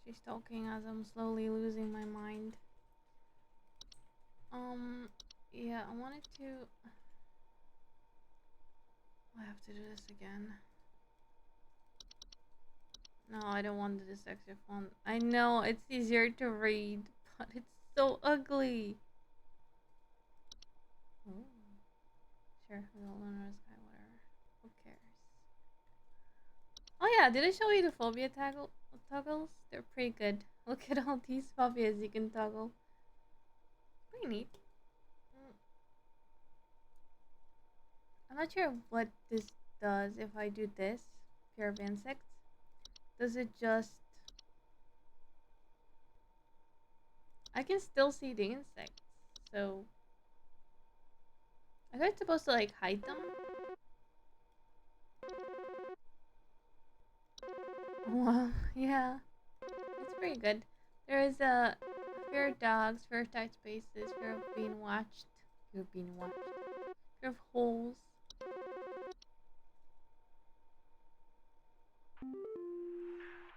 She's talking as I'm slowly losing my mind. Yeah, I wanted to... I have to do this again. No, I don't want the dyslexia font. I know, it's easier to read, but it's so ugly. Ooh. Sure, we all learn our sky, whatever. Who cares? Oh yeah, did I show you the phobia toggles? They're pretty good. Look at all these phobias you can toggle. Pretty neat. I'm not sure what this does if I do this. Fear of insects. Does it just... I can still see the insects, so... I thought it's supposed to like hide them. Well, yeah. It's pretty good. There is a fear of dogs, fear of tight spaces, fear of being watched. Fear of being watched. Fear of holes.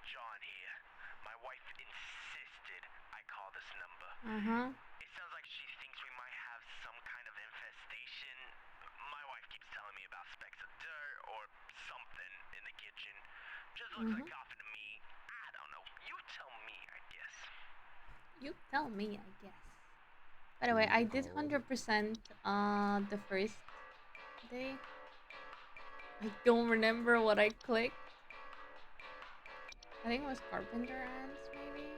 John here. My wife insisted I call this number. Uh-huh. It sounds like she thinks we might have some kind of infestation. My wife keeps telling me about specks of dirt or something in the kitchen. Just looks like coffee to me. I don't know. You tell me, I guess. You tell me, I guess. By the way, I did 100% the first day. I don't remember what I clicked. I think it was carpenter ants, maybe?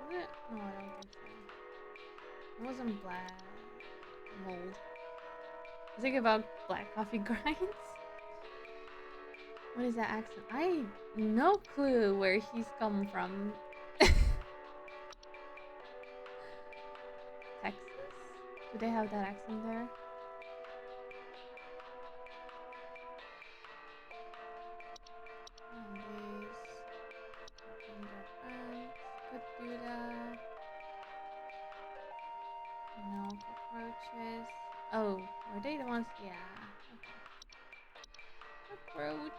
Was it? No, I don't think so. It wasn't black mold. I was thinking about black coffee grinds. What is that accent? I no clue where he's come from. Texas? Do they have that accent there? Could do that. No cockroaches. Oh, were they the ones? Yeah. Okay. Cockroach.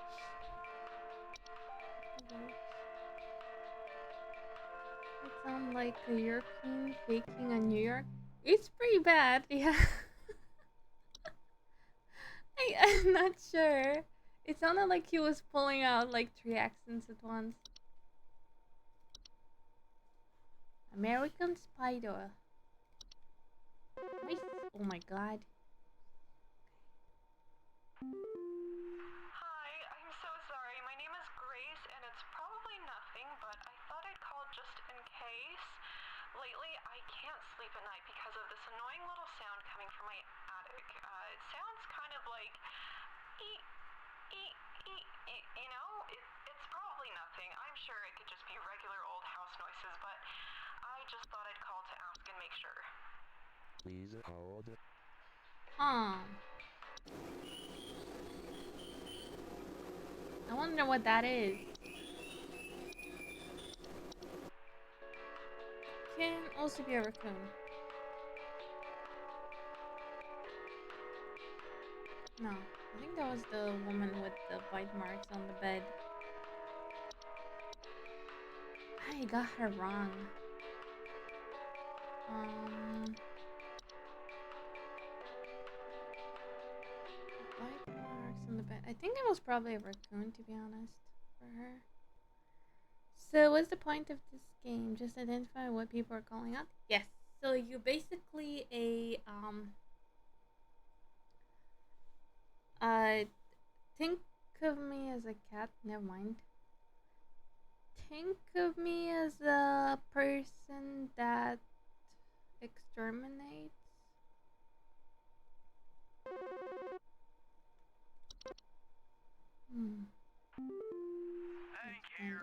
It sounds like a European faking a New York. It's pretty bad, yeah. I'm not sure. It sounded like he was pulling out like 3 accents at once. American spider. Nice. Oh my god. Hi, I'm so sorry. My name is Grace, and it's probably nothing, but I thought I'd call just in case. Lately, I can't sleep at night because of this annoying little sound coming from my attic. It sounds kind of like eek, eek, eek, you know? It's probably nothing. I'm sure it could just be regular old house noises, but I just thought I'd call to ask and make sure. Please hold. I wonder what that is. Can also be a raccoon. No, I think that was the woman with the bite marks on the bed. I got her wrong. Bite marks on the bed. I think it was probably a raccoon, to be honest, for her. So what's the point of this game? Just identify what people are calling out? Yes. So you basically think of me as a cat. Never mind. Think of me as a person that exterminates. Hank here.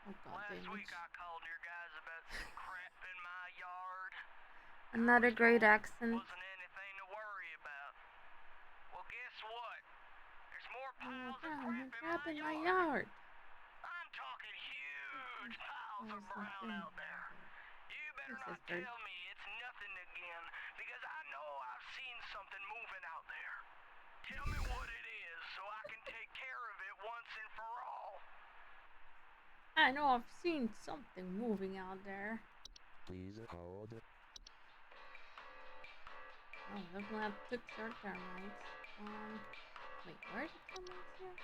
Oh god, Last damage. week I called your guys about some crap in my yard. Another great accent. Wasn't anything to worry about. Well, guess what? There's more piles of crap in my yard. I'm talking huge piles of brown out there. You better not tell me it's nothing again, because I know I've seen something moving out there. Tell me what it is so I can take I know I've seen something moving out there. Please hold. Oh, definitely have to fix our termites. Wait, where are the termites here?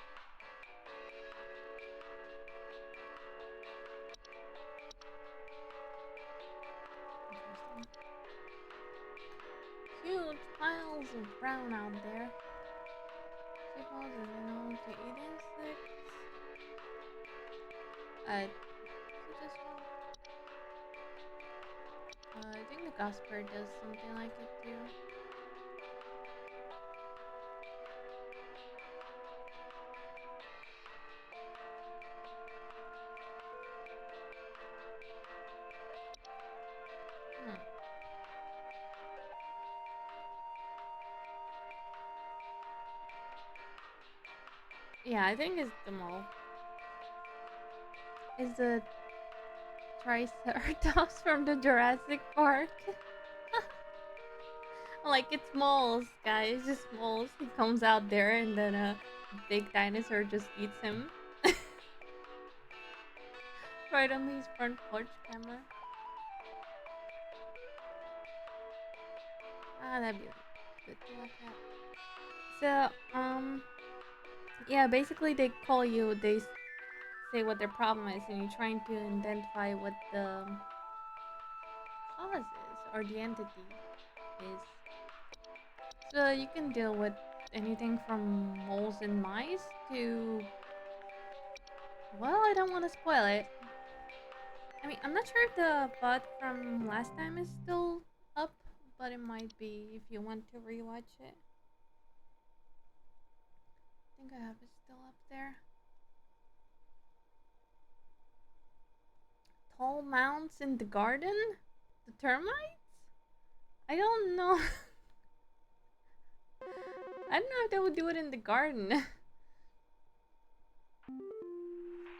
Interesting. Huge piles of brown out there. Suppose is known to eat insects. So this one? I think the Gosper does something like it too. Yeah, I think it's the mole. Is the Triceratops from the Jurassic Park? Like, it's moles, guys, just moles. He comes out there and then a big dinosaur just eats him. Right on his front porch camera. Ah, that'd be good to look at. So, yeah, basically they call you, they say what their problem is, and you're trying to identify what the cause is, or the entity is. So you can deal with anything from moles and mice to... Well, I don't want to spoil it. I mean, I'm not sure if the bot from last time is still up, but it might be if you want to rewatch it. I think I have it still up there. Tall mounts in the garden? The termites? I don't know. I don't know if they would do it in the garden.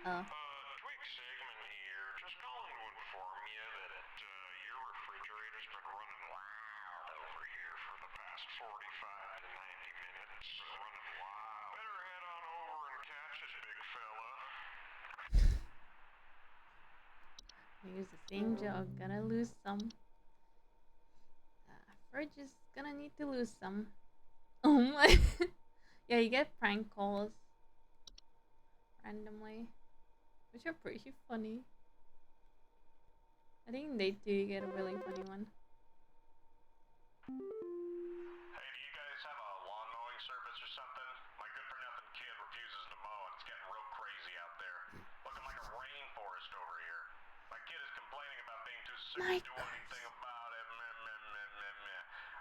Oh. Twig Sigmund here. Just calling to inform you that your refrigerator's been running wild over here for the past 45 to 90 minutes. Running wild. Better head on over and catch it, big fella. Use the same joke. Gonna lose some. Fridge is gonna need to lose some. Oh my. Yeah, you get prank calls randomly, which are pretty funny. I think they do get a really funny one. Hey, do you guys have a lawn mowing service or something? My good-for-nothing kid refuses to mow, and it's getting real crazy out there. Looking like a rainforest over here. My kid is complaining about being too sick to do anything about it.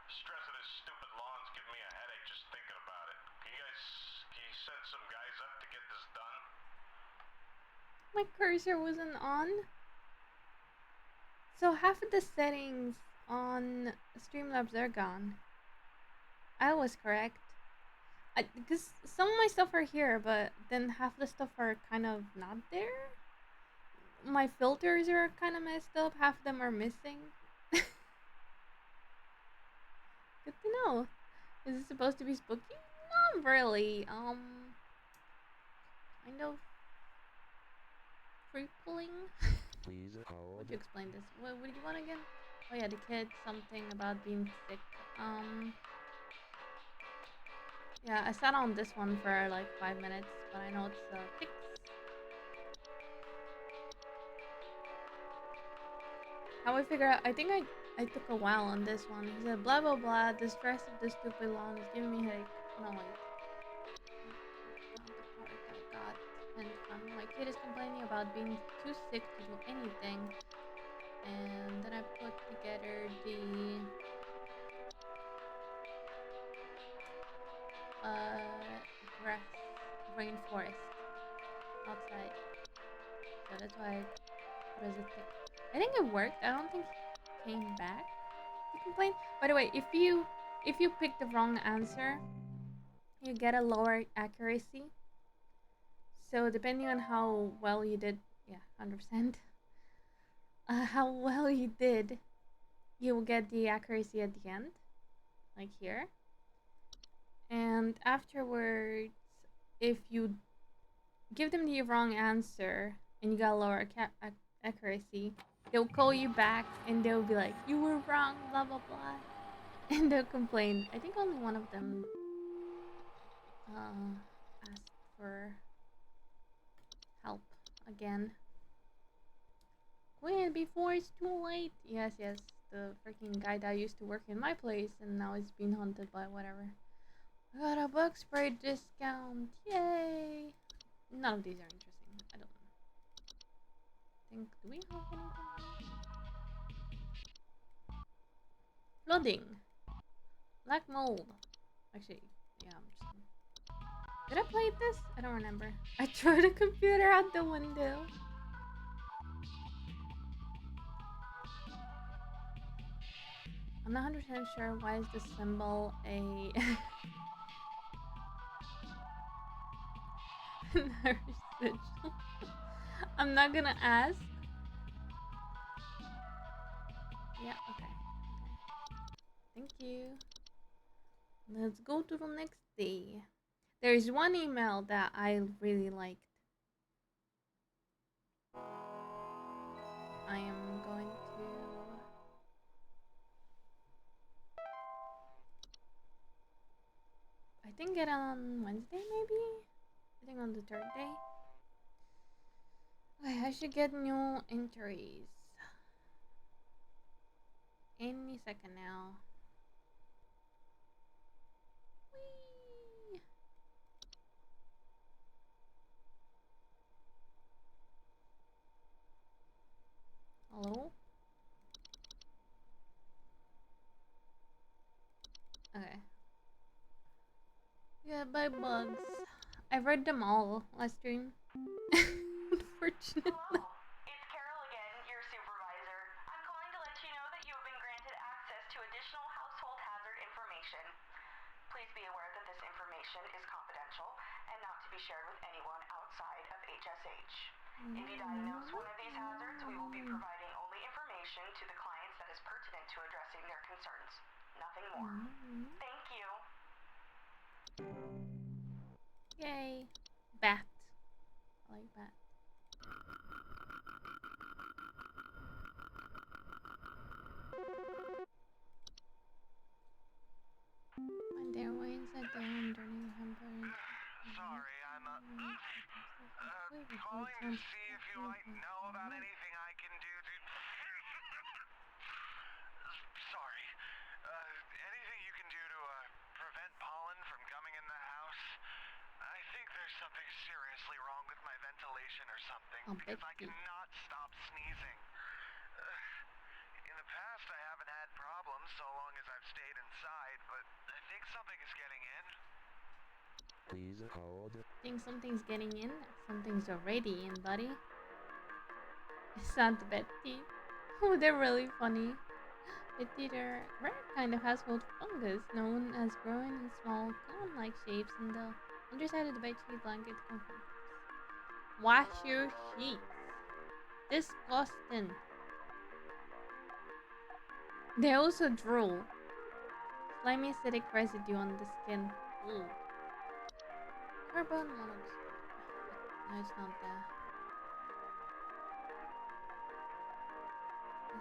The stress of this stupid lawn's giving me a headache just thinking about it. Can you send some guys up to get this done? My cursor wasn't on. So half of the settings on Streamlabs are gone. I was correct. Because some of my stuff are here, but then half the stuff are kind of not there. My filters are kind of messed up. Half of them are missing. Good to know. Is it supposed to be spooky? Not really. Kind of crippling. Please How hold. would you explain this? What did you want again? Oh yeah, the kid, something about being sick. Yeah, I sat on this one for like 5 minutes, but I know it's fixed. How I figure out, I think I took a while on this one. He said, blah blah blah, the stress of this stupid lawn is giving me headache. No, wait. Not the part I got. And my kid is complaining about being too sick to do anything. And then I put together the grass rainforest outside. So that's why I put as a tick. I think it worked. I don't think he came back to complain. By the way, if you pick the wrong answer, you get a lower accuracy. So depending on how well you did, yeah, 100%. How well you did, you will get the accuracy at the end, like here. And afterwards, if you give them the wrong answer, and you got lower accuracy, they'll call you back and they'll be like, "You were wrong, blah blah blah," and they'll complain. I think only one of them asked for help again. Quinn, before it's too late. Yes, the freaking guy that used to work in my place and now is being haunted by whatever. I got a bug spray discount. Yay! None of these are interesting. I don't think. Do we have anything? Flooding. Black mold. Actually, yeah, I'm just gonna... Did I play this? I don't remember. I threw the computer out the window. I'm not 100% sure why is the symbol a Irish sigil. I'm not gonna ask. Yeah, okay. Thank you. Let's go to the next day. There's one email that I really liked. I am going to... I think get on Wednesday maybe? I think on the third day. Okay, I should get new entries. Any second now. Whee! Hello? Okay. Yeah, bye bugs. I've read them all last stream. Unfortunately. Hello, it's Carol again, your supervisor. I'm calling to let you know that you have been granted access to additional household hazard information. Please be aware that this information is confidential and not to be shared with anyone outside of HSH. If you diagnose one of these hazards, we will be providing only information to the clients that is pertinent to addressing their concerns. Nothing more. Thank you. Yay. Bat. I like bat. Find their way inside the underneath hamburgers. Sorry, I'm calling to see if you might know about anything I can do to... Sorry. Anything you can do to prevent pollen from coming in the house? I think there's something seriously wrong with my ventilation or something, because I cannot stop sneezing. In the past, I haven't had problems so long as I've stayed inside, but I think something is getting in. Please hold. Think something's getting in? Something's already in, buddy. It's not Betty. Oh, they're really funny. Betty, they're a rare kind of household fungus known as growing in small cone-like shapes in the underside of the bedsheet blanket comforters. Wash your sheets. Disgusting. They also drool. Slimy acidic residue on the skin. Ooh. Carbon monoxide. No, it's not there.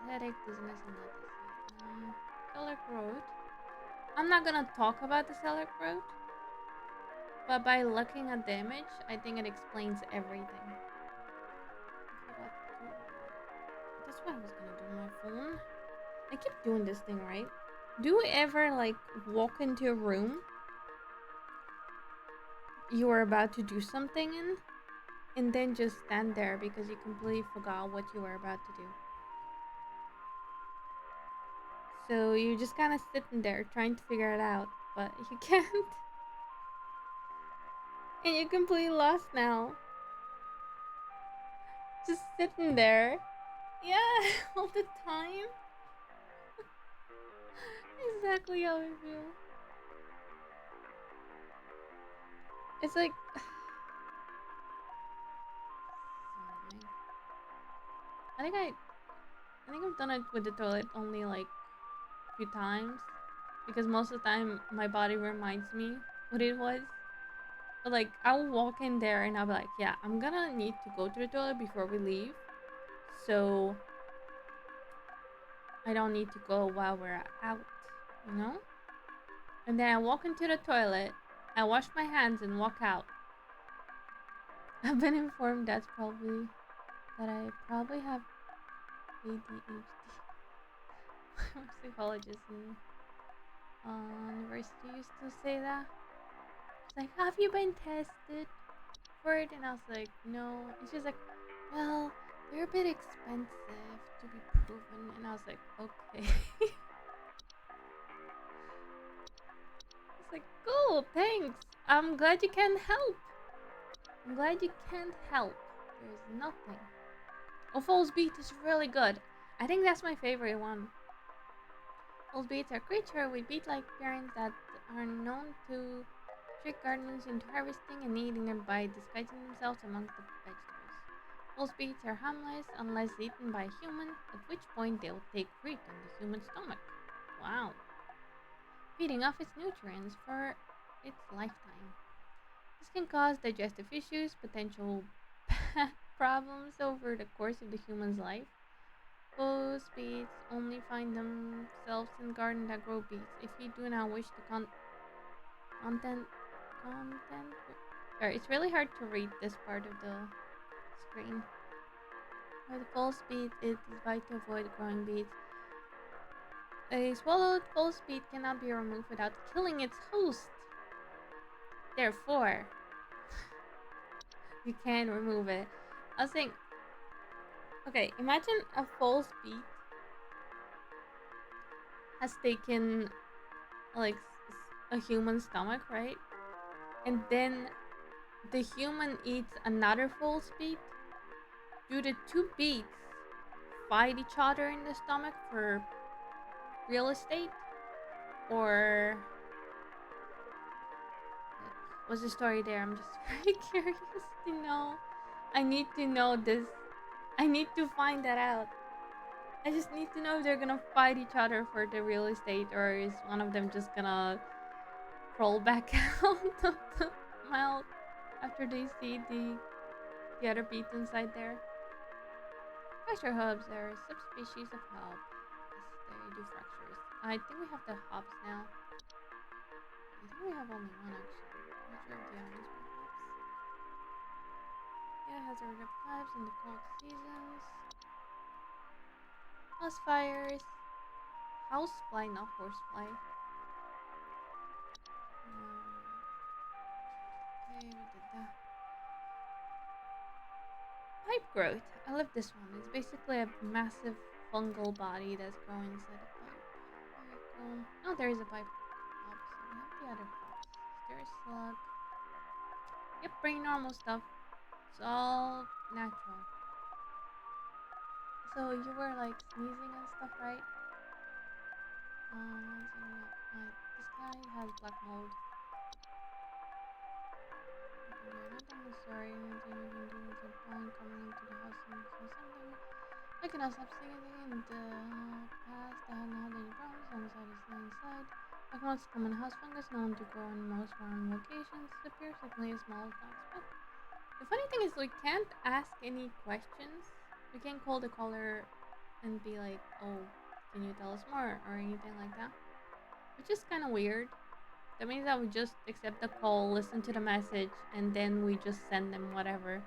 Headache, dizziness, and lettuce. Celiac growth. I'm not gonna talk about the celiac growth, but by looking at the image, I think it explains everything. That's what I was gonna do on my phone. I keep doing this thing, right? Do you ever like walk into a room you are about to do something in, and then just stand there because you completely forgot what you were about to do? So you're just kind of sitting there trying to figure it out, but you can't. And you're completely lost now. Just sitting there. Yeah, all the time. Exactly how I feel. It's like... I think I've done it with the toilet only like a few times, because most of the time my body reminds me what it was. But like, I'll walk in there and I'll be like, yeah, I'm gonna need to go to the toilet before we leave. So I don't need to go while we're out, you know? And then I walk into the toilet, I wash my hands and walk out. I've been informed that I probably have ADHD. My psychologist in university used to say that. She's like, have you been tested for it? And I was like, no. And she's like, well, they're a bit expensive to be proven. And I was like, okay. It's like, cool, thanks. I'm glad you can help. I'm glad you can't help. There's nothing. Oh, Falls Beat is really good. I think that's my favorite one. Falls Beats are creatures with beat-like parents that are known to trick gardeners into harvesting and eating them by disguising themselves amongst the vegetables. False beets are harmless unless eaten by a human, at which point they'll take root in the human stomach. Wow. Feeding off its nutrients for its lifetime. This can cause digestive issues, potential back problems over the course of the human's life. False beets only find themselves in gardens that grow beets. If you do not wish the content. Sorry, it's really hard to read this part of the screen. With false beet, it is vital to avoid growing beets. A swallowed false beet cannot be removed without killing its host. Therefore, you can remove it. I was saying, okay, imagine a false beet has taken like a human stomach, right? And then the human eats another false beet. Do the two beets fight each other in the stomach for real estate? Or what's the story there? I'm just very curious to know. I need to know this. I need to find that out. I just need to know if they're gonna fight each other for the real estate, or is one of them just gonna crawl back out of the mouth after they see the other beets inside there. Fracture hubs are a subspecies of hub. Yes, they do fractures. I think we have the hubs now. I think we have only one actually. I'm not sure if the others were hubs. Yeah, hazard of pipes in the cold seasons. House fires. Housefly, not horsefly. Okay, we did that. Pipe growth. I love this one. It's basically a massive fungal body that's growing inside a pipe. Very cool. Oh, there is a pipe. Hops. We have the other hops. There is slug. Yep, pretty normal stuff. It's all natural. So you were like sneezing and stuff, right? This guy has black mold. Sorry, anything you can do with the pollen coming into the house and say something. I cannot stop sneezing in the past. I hadn't had any problems as long as I stay inside. Black mold is a common house fungus known to grow in most warm locations. It appears to play a small black spot. The funny thing is we can't ask any questions. We can't call the caller and be like, oh, can you tell us more or anything like that, which is kind of weird. That means that we just accept the call, listen to the message, and then we just send them whatever.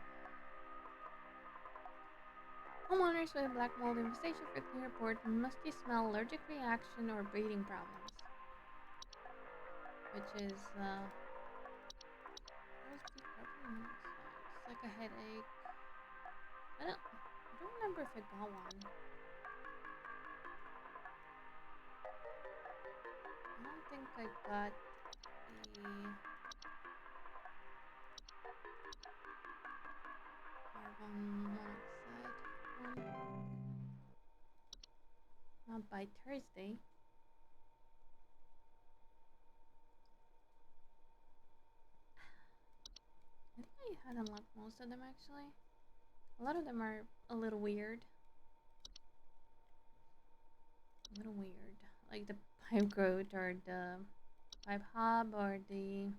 Homeowners with black mold infestation frequently report musty smell, allergic reaction, or breathing problems, which is it's like a headache. I don't remember if I got one. I don't think I got the carbon monoxide one. Not by Thursday. I think I had unlocked most of them actually. A lot of them are a little weird. Like the pipe growth or the pipe hub or the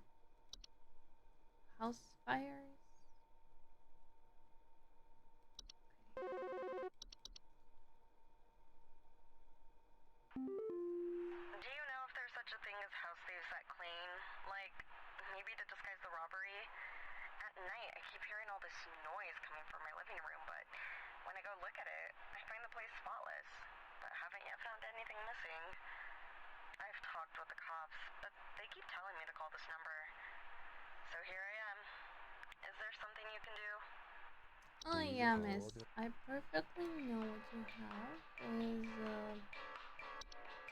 house fires. Do you know if there's such a thing as house thieves that clean? Like, maybe to disguise the robbery? At night, I keep hearing all this noise coming from my living room, but when I go look at it, I find the place spotless, but haven't yet found anything missing. I've talked with the cops, but they keep telling me to call this number. So here I am. Is there something you can do? Oh yeah, miss. I perfectly know what you have is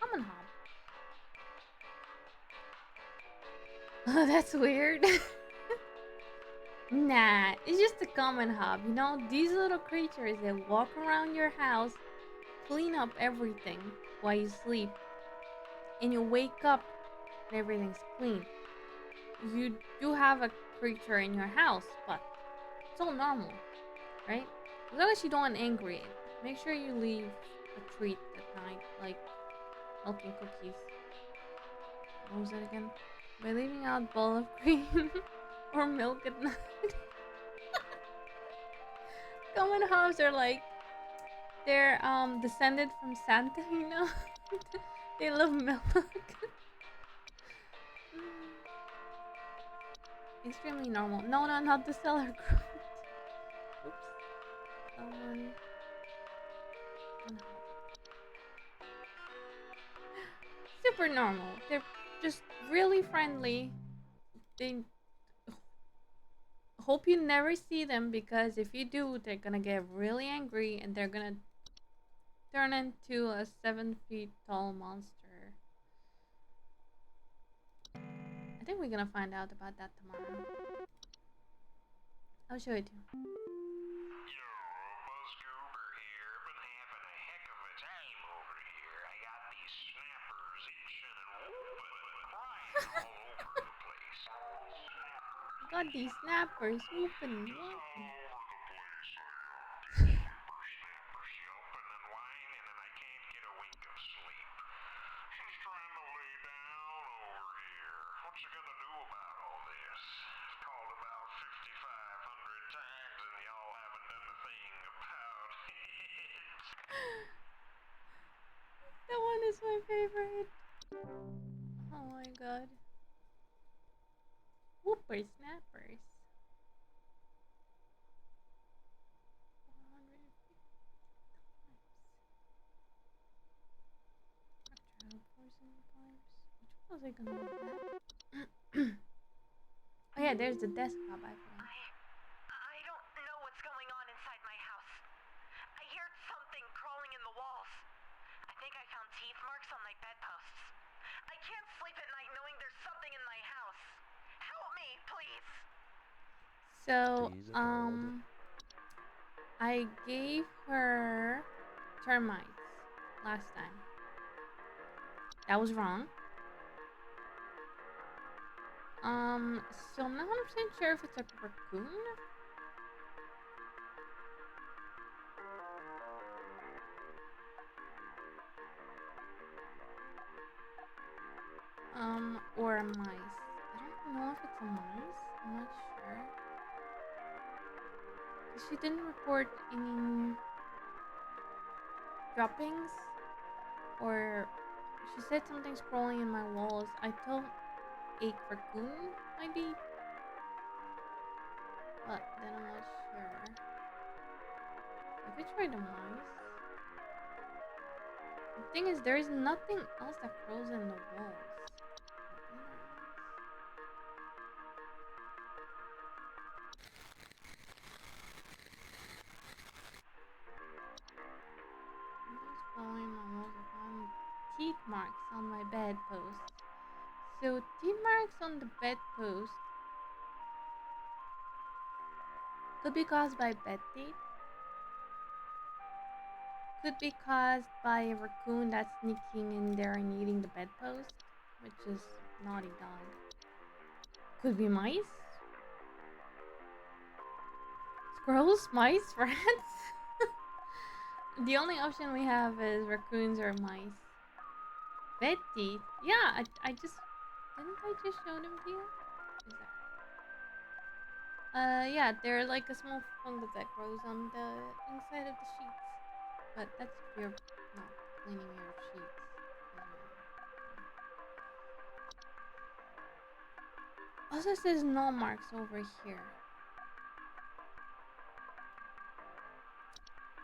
common hob. Oh, that's weird. Nah, it's just a common hob. You know, these little creatures that walk around your house, clean up everything while you sleep, and you wake up and everything's clean. You do have a creature in your house, but it's all normal, right? As long as you don't angry it. Make sure you leave a treat at night, like milk and cookies. What was it again? By leaving out bowl of cream or milk at night. Common hobs are like they're descended from Santa, you know? They love milk. Extremely normal. No, not the seller group. Oops. Someone. Super normal. They're just really friendly. They hope you never see them because if you do, they're gonna get really angry and they're gonna turn into a 7 feet tall monster. I think we're gonna find out about that tomorrow. I'll show it to you. Got these snappers whooping. That one is my favorite. Oh my god. Whooper snappers. 450 times. Which one was I gonna look at? Oh yeah, there's the desktop icon. I don't know what's going on inside my house. I hear something crawling in the walls. I think I found teeth marks on my bedposts. I can't sleep at night knowing there's something in my house. Help me, please. So, I gave her termites last time. That was wrong. So I'm not 100% sure if it's a raccoon. Or a mice. I don't know if it's a mice. I'm not sure. She didn't report any droppings, or she said something's crawling in my walls. I thought a raccoon might be, but then I'm not sure. I could try the mice. The thing is, there is nothing else that crawls in the walls. Following my walls, I found teeth marks on my bedpost. So teeth marks on the bedpost could be caused by bed teeth. Could be caused by a raccoon that's sneaking in there and eating the bedpost, which is naughty dog. Could be mice. Squirrels, mice, rats. The only option we have is raccoons or mice. Bed teeth. Yeah, I just... Didn't I just show them to you? Is that... Yeah, they're like a small fungus that grows on the inside of the sheets. But that's if you're not cleaning your sheets as well. Also says no marks over here.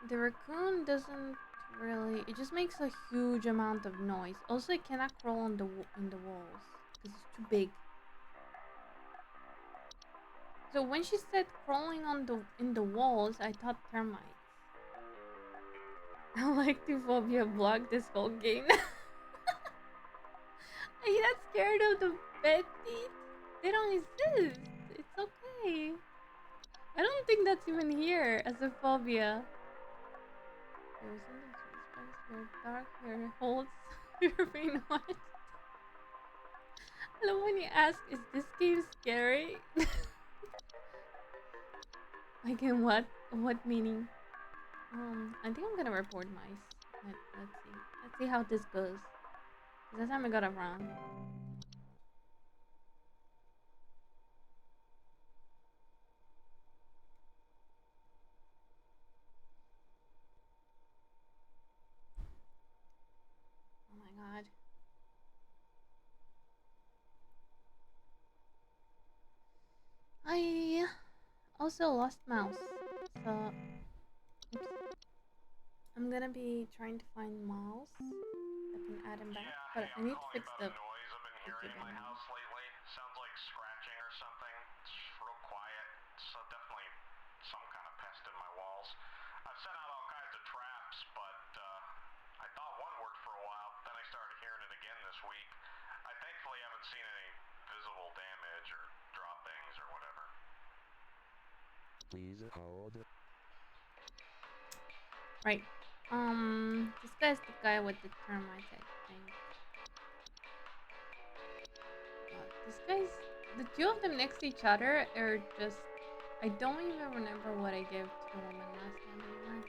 The raccoon doesn't really. It just makes a huge amount of noise. Also, it cannot crawl on the in the walls because it's too big. So when she said crawling on the in the walls, I thought termites. Electrophobia blocked this whole game. Are you not scared of the bed feet? They don't exist. It's okay. I don't think that's even here as a phobia. There's something where dark hair holds your brain what? I love when you ask, is this game scary? Like in what? What meaning? I think I'm gonna report mice. Let's see. Let's see how this goes. This time I gotta run. Oh my god. I also lost mouse. So, oops. I'm gonna be trying to find mouse. I can add him back, Yeah, but hey, I I'm need to calling fix about the a noise I've been hearing in my house lately. Sounds like scratching or something. It's real quiet. It's definitely some kind of pest in my walls. I've sent out all kinds of traps, but I thought one worked for a while. Then I started hearing it again this week. I thankfully haven't seen any visible damage or droppings or whatever. Please hold. Right. This guy's the guy with the termites, I think. This guy's the two of them next to each other are just. I don't even remember what I gave to the woman last time anymore.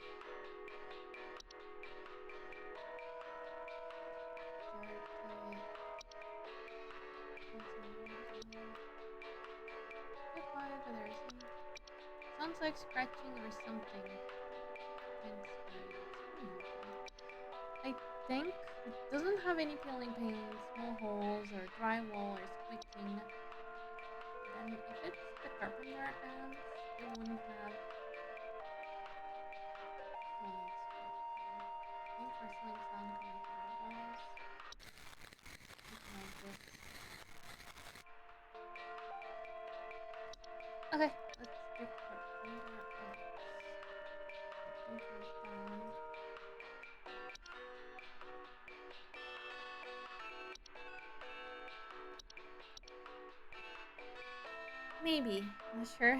Be quiet, but there's some. Sounds like scratching or something. Thanks, I think it doesn't have any peeling pains, small holes, or drywall, or squeaking. Then if it's the carpenter ants, it wouldn't have. Thanks for selling sound coming from the walls. Okay, let's do carpenter ants. Carpenter's down. Maybe, not sure.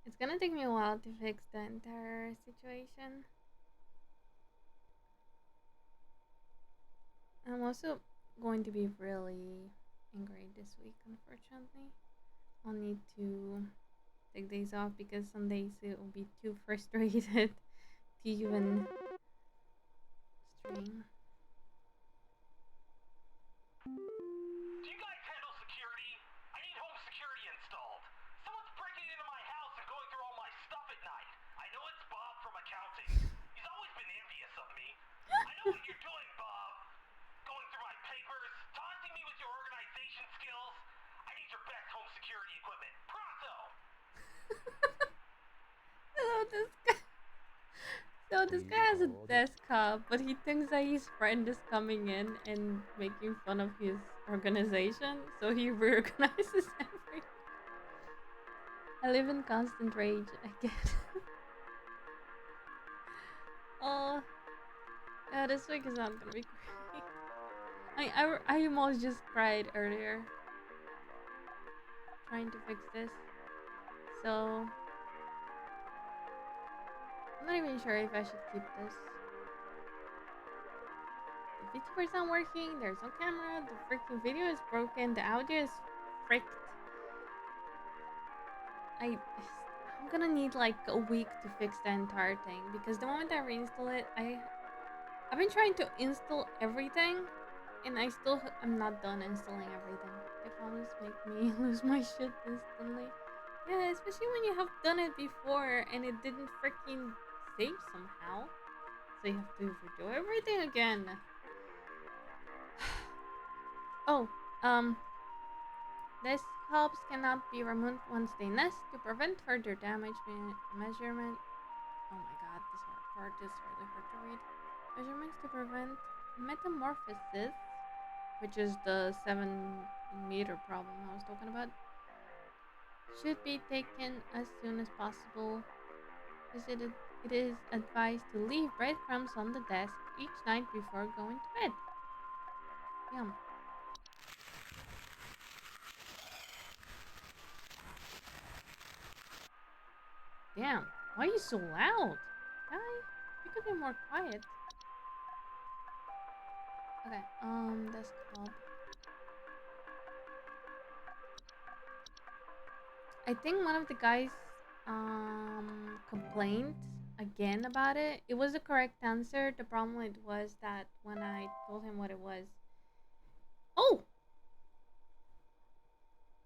It's gonna take me a while to fix the entire situation. I'm also going to be really angry this week, unfortunately. I'll need to take days off because some days it will be too frustrated to even stream. Do you guys handle security? I need home security installed. Someone's breaking into my house and going through all my stuff at night. I know it's Bob from accounting. He's always been envious of me. I know what you're doing, Bob. Going through my papers, taunting me with your organization skills. I need your best home security equipment. Pronto! Hello, this guy. So this guy has a desktop, but he thinks that his friend is coming in and making fun of his organization, so he reorganizes everything. I live in constant rage. I get it. Oh, yeah, this week is not gonna be great. I almost just cried earlier trying to fix this. So I'm not even sure if I should keep this. The VTuber's not working, there's no camera, the freaking video is broken, the audio is fricked. I'm gonna need like a week to fix the entire thing because the moment I reinstall it, I've been trying to install everything, and I'm not done installing everything. They always make me lose my shit instantly. Yeah, especially when you have done it before and it didn't freaking save somehow. So you have to redo everything again. Oh, these hubs cannot be removed once they nest to prevent further damage. Measurement. Oh my god, this part is really hard to read. Measurements to prevent metamorphosis, which is the 7-meter problem I was talking about, should be taken as soon as possible. It is advised to leave breadcrumbs on the desk each night before going to bed. Yum. Damn, why are you so loud? Guy, you could be more quiet. Okay, desk hub. I think one of the guys complained again about it. It was the correct answer. The problem it was that when I told him what it was. Oh!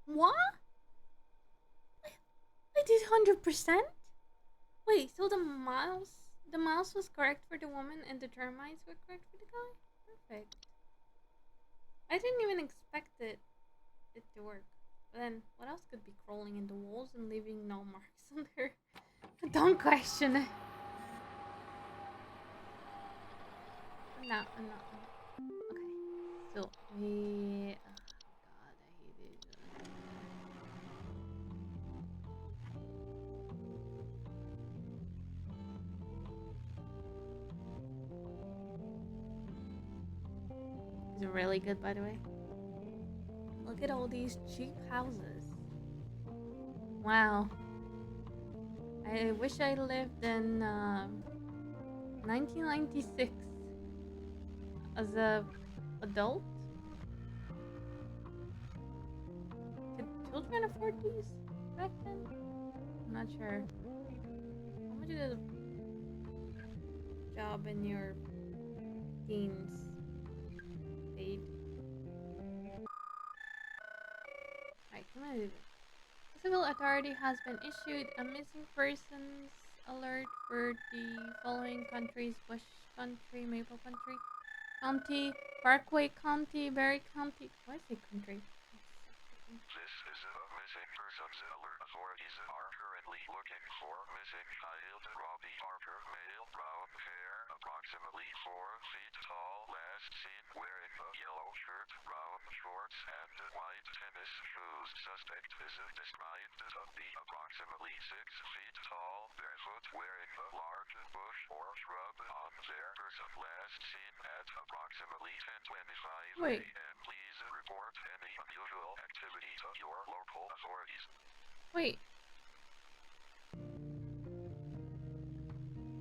What? I did 100%? Wait, so the mouse was correct for the woman and the termites were correct for the guy? Perfect. I didn't even expect it to work. But then, what else could be crawling in the walls and leaving no marks on there? Don't question it. No. Okay, so we. Oh god, I hate it. Is it really good, by the way? Look at all these cheap houses. Wow. I wish I lived in 1996 as a adult. Could children afford these back then? I'm not sure. How much did a job in your teens paid? Right, come on. The civil authority has been issued a missing persons alert for the following countries: Bush Country, Maple Country, County, Parkway County, Berry County. Why is it country? This is a missing persons alert. Authorities are currently looking for missing child Robbie Parker, male, brown hair, approximately 4 feet tall, last seen wearing a yellow shirt, brown shorts, and white tennis shoes. Suspect is described to be approximately 6 feet tall, barefoot, wearing a large bush or shrub on their person. Last seen at approximately 10:25 Wait. a.m. Please report any unusual activity to your local authorities. Wait.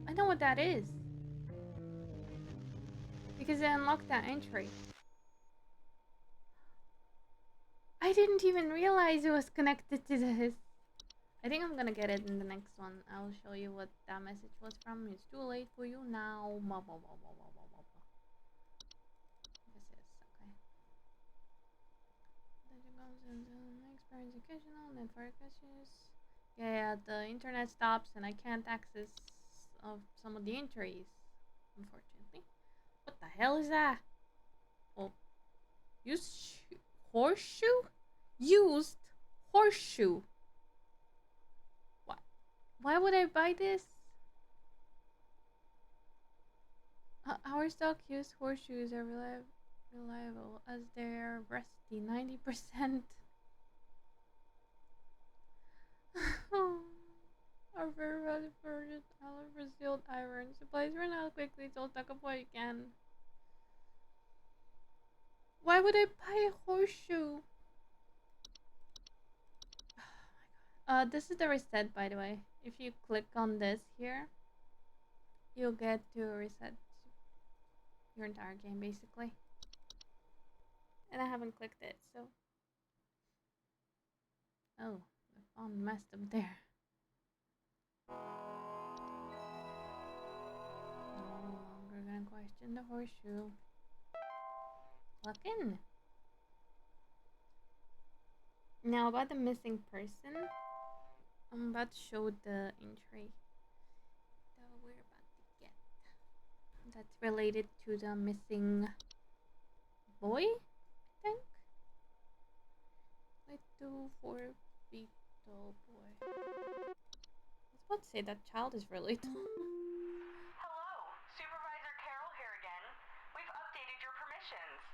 I know what that is. Because I unlocked that entry. I didn't even realize it was connected to this. I think I'm gonna get it in the next one. I'll show you what that message was from. It's too late for you now. This is okay. Experience occasional network issues. Yeah, the internet stops and I can't access some of the entries, unfortunately. What the hell is that? Oh, horseshoe? Used horseshoe. What? Why would I buy this? Our stock used horseshoes are reliable as they're rusty 90%. Are very ready for just for sealed iron. Supplies run out quickly, so stock up what you can. Why would I buy a horseshoe? This is the reset, by the way. If you click on this here, you'll get to reset your entire game, basically. And I haven't clicked it, so. Oh, the phone messed up there. No longer gonna question the horseshoe. Lock in. Now about the missing person, I'm about to show the entry that we're about to get. That's related to the missing boy, I think. Wait, 2 4 feet tall boy. I was about to say that child is really tall. Hello, Supervisor Carol here again. We've updated your permissions.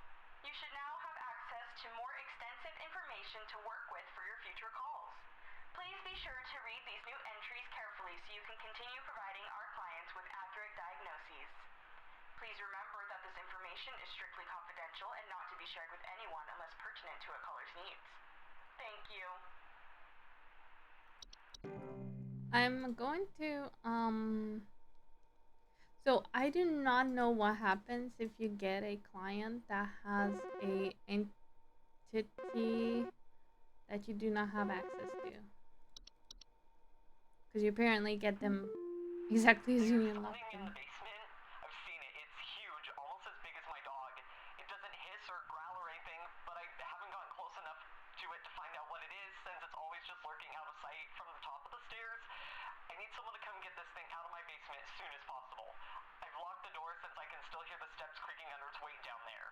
You should now have access to more extensive information to work with for your future calls. Please be sure to read these new entries carefully so you can continue providing our clients with accurate diagnoses. Please remember that this information is strictly confidential and not to be shared with anyone unless pertinent to a caller's needs. Thank you. I'm going to so I do not know what happens if you get a client that has a entity that you do not have access to. Because you apparently get them exactly as you unlock them. In the basement? I've seen it. It's huge, almost as big as my dog. It doesn't hiss or growl or anything, but I haven't gotten close enough to it to find out what it is since it's always just lurking out of sight from the top of the stairs. I need someone to come get this thing out of my basement as soon as possible. I've locked the door since I can still hear the steps creaking under its weight down there.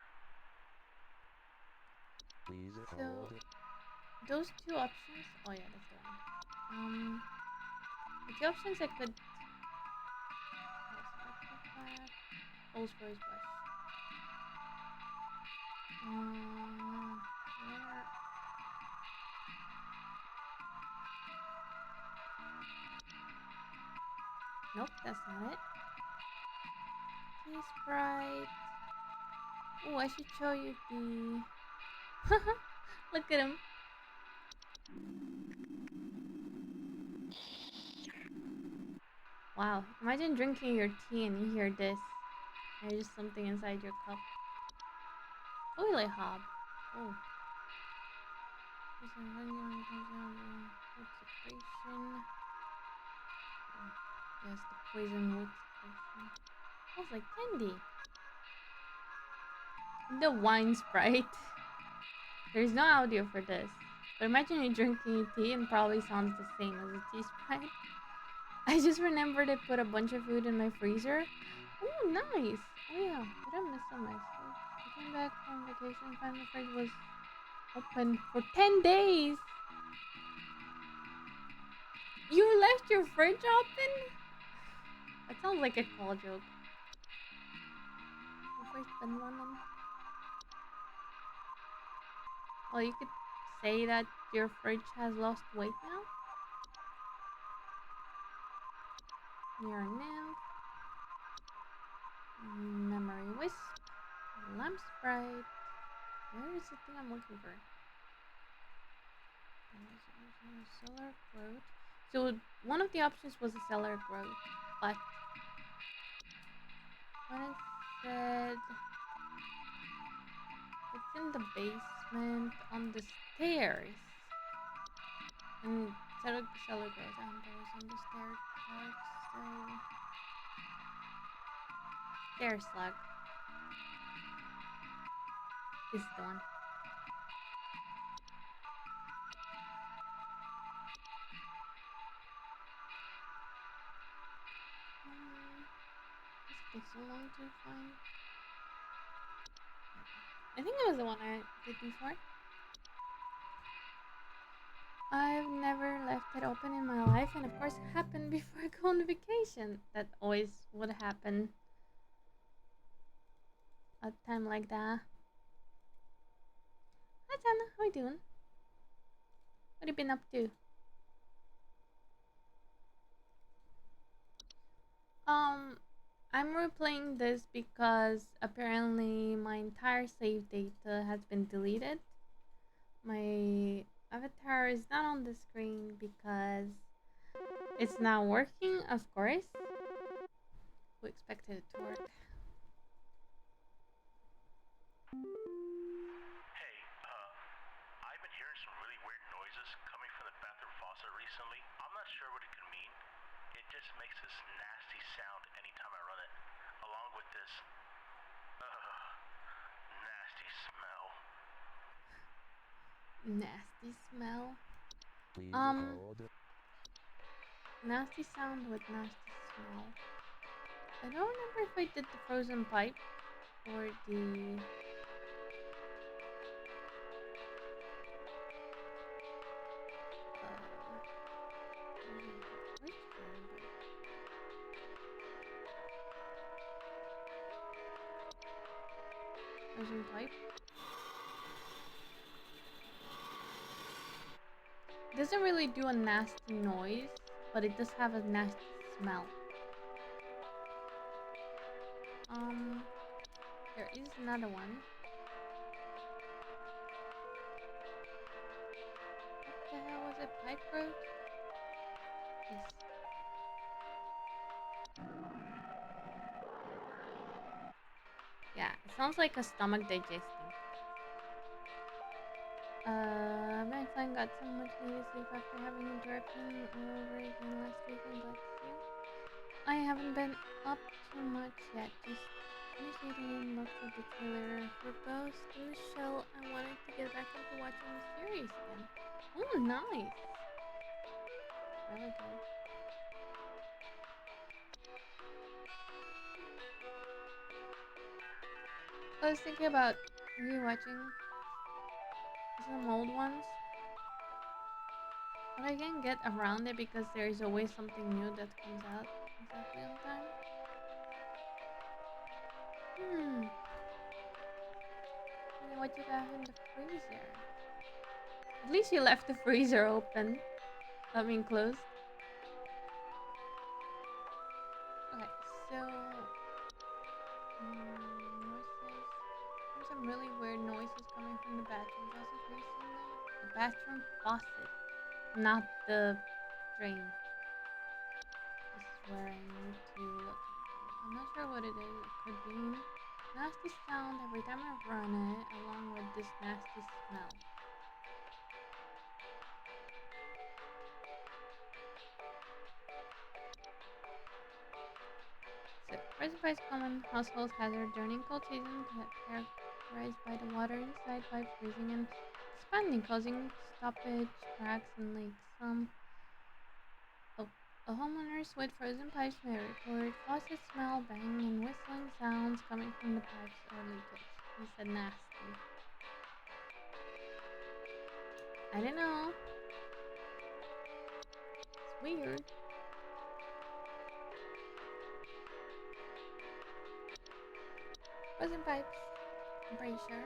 Please So hold. those two options. Oh yeah, that's the one. The two options I could. Rolls-Royce brush. Where? Nope, that's not it. Tea Sprite. Oh, I should show you the. Look at him. Wow, imagine drinking your tea and you hear this. There's just something inside your cup. Toilet hob. Oh. Wood secretion. Oh, yes, the poison wood secretion. Smells like candy. The wine Sprite. There's no audio for this. But imagine you drinking tea and probably sounds the same as a tea Sprite. I just remembered I put a bunch of food in my freezer. Oh, nice. Oh yeah, did I miss some ice? I came back from vacation and found the fridge was open for 10 days. You left your fridge open? That sounds like a call joke. Your fridge been running. Well, you could say that your fridge has lost weight now. Your nymph. Memory wisp. Lamp sprite. Where is the thing I'm looking for? Cellar growth. So one of the options was a cellar growth, but when it said it's in the basement on the stairs, and cellar growth and there was on the stairs, so stair slug. This is the one. This takes so long to find. I think it was the one I did before. I've never left it open in my life, and of course it happened before I go on vacation. That always would happen at a time like that. Hi Tana, how you doing? What have you been up to? I'm replaying this because apparently my entire save data has been deleted. My avatar is not on the screen because it's not working, of course. Who expected it to work? Hey, I've been hearing some really weird noises coming from the bathroom faucet recently. I'm not sure what it could mean. It just makes this nasty sound anytime I run it. Along with this Nasty smell. Please hold. Nasty sound with nasty smell. I don't remember if I did the frozen pipe or the frozen pipe. It doesn't really do a nasty noise, but it does have a nasty smell. There is another one. What the hell was it? Pipe road? Yes. Yeah, it sounds like a stomach digesting. My friend got so much needed sleep after having interruption all over again last weekend, but still, I haven't been up too much yet. Just finished eating lots of the trailer for Ghost in the Shell. I wanted to get back into watching the series again. Oh, nice. Really good. I was thinking about rewatching some old ones, but I can't get around it because there is always something new that comes out exactly on time. What you got in the freezer? At least you left the freezer open. I mean closed. Okay, so noises. There's some really weird noises coming from the bathroom faucet recently. The bathroom faucet, not the drain. This is where I need to look into. I'm not sure what it is. It could be nasty sound every time I run it, along with this nasty smell. So, first common household hazard during cold season, characterized by the water inside pipes freezing and expanding, causing stoppage, cracks, and leaks. Homeowners with frozen pipes may report faucet smell, banging, and whistling sounds coming from the pipes or leakage. He said nasty. I don't know. It's weird. Frozen pipes. I'm pretty sure.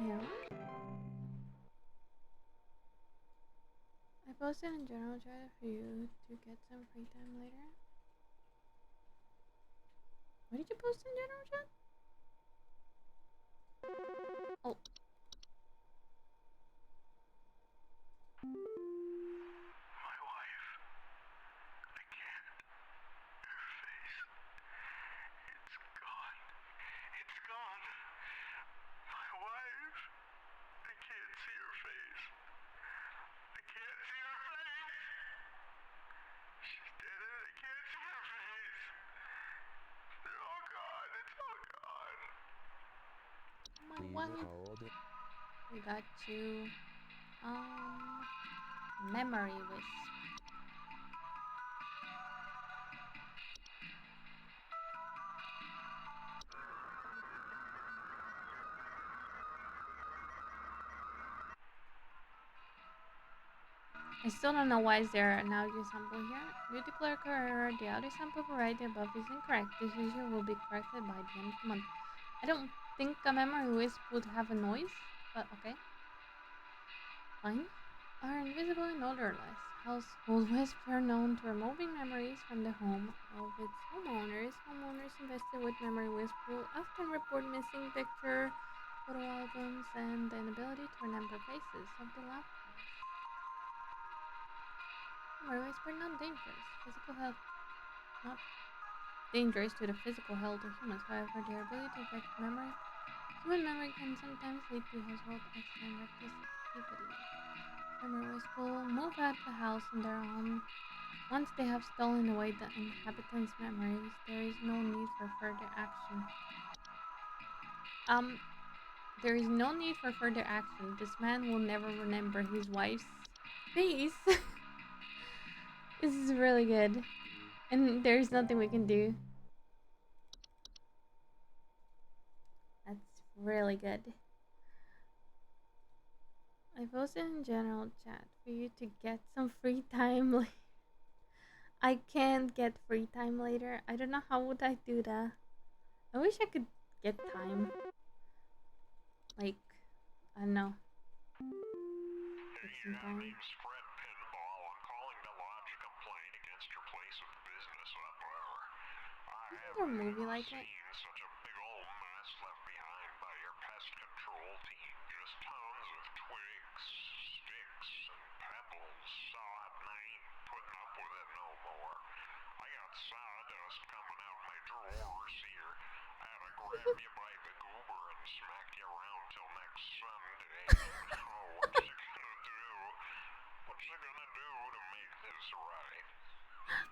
Yeah. I posted in general chat for you to get some free time later. What did you post in general chat? Oh. My wife. I can't. Her face. It's gone. It's gone. My wife. I can't see her face. I can't see her face. She's dead and I can't see her face. They're all gone. It's all gone. My Please wife. hold. We got you. Memory wisp. I still don't know why is there an audio sample here. Beauty clerk error. The audio sample provided above is incorrect. This issue will be corrected by the end of the month. I don't think a memory wisp would have a noise, but okay. Fine. Are invisible and odorless. Household wisps are known to removing memories from the home of its homeowners. Homeowners invested with memory wisp will often report missing picture, photo albums, and the inability to remember faces of the loved ones. Memory wisps are not dangerous. Physical health not dangerous to the physical health of humans. However, their ability to affect memory, human memory can sometimes lead to household accident and reckless activity. Memory wisps will move out the house on their own. Once they have stolen away the inhabitants' memories, there is no need for further action. There is no need for further action. This man will never remember his wife's face. This is really good. And there's nothing we can do. That's really good. I posted in general chat for you to get some free time. I can't get free time later. I don't know how would I do that. I wish I could get time. Like, I don't know. Take some time. name's Fred Pinball. I'm calling to lodge a complaint against your place of business up there. I Isn't there a haven't movie ever like it? seen such a big old mess left behind by your pest control team. Just tons of twigs, sticks, and pebbles. Sod, and I ain't putting up with it no more. I got sawdust coming out my drawers here. I had to grab you by the goober and smack you around till next Sunday. Oh, what's you gonna do? What's you gonna do to make this right?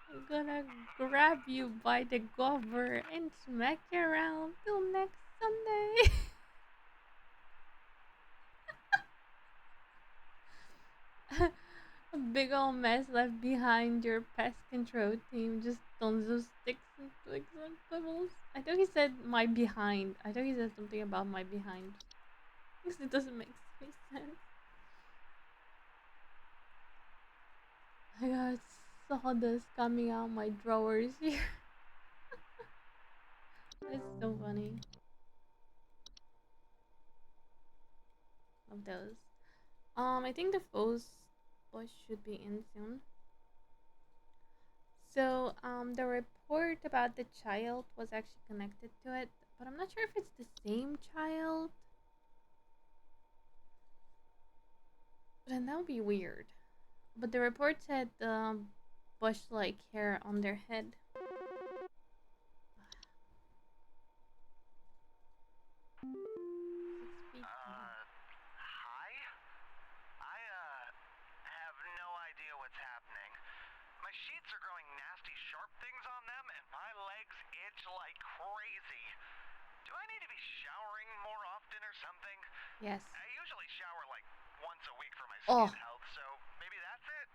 I'm gonna grab you by the gobber and smack you around till next Sunday. A big old mess left behind your pest control team. Just tons of sticks and twigs and pebbles. I thought he said my behind. I thought he said something about my behind. Because it doesn't make any sense. I got sawdust coming out my drawers here. That's so funny. Love those. I think the Foes bush should be in soon. So, the report about the child was actually connected to it, but I'm not sure if it's the same child. But then that would be weird. But the report said bush-like hair on their head. 6 feet. Hi? I, have no idea what's happening. My sheets are growing nasty sharp things on them, and my legs itch like crazy. Do I need to be showering more often or something? Yes. I usually shower like once a week for my Oh. skin health, so maybe that's it?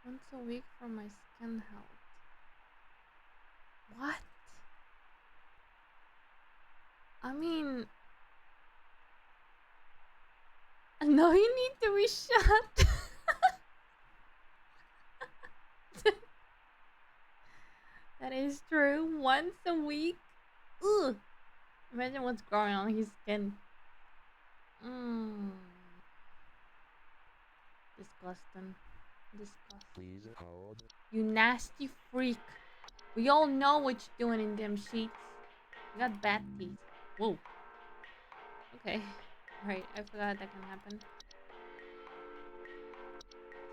Once a week for my skin health. What? I mean, no, you need to be shot. That is true. Once a week. Ugh. Imagine what's growing on his skin. Disgusting. Disgusting. Please hold. You nasty freak. We all know what you're doing in them sheets. You got bad teeth. Whoa. Okay. Right, I forgot that can happen.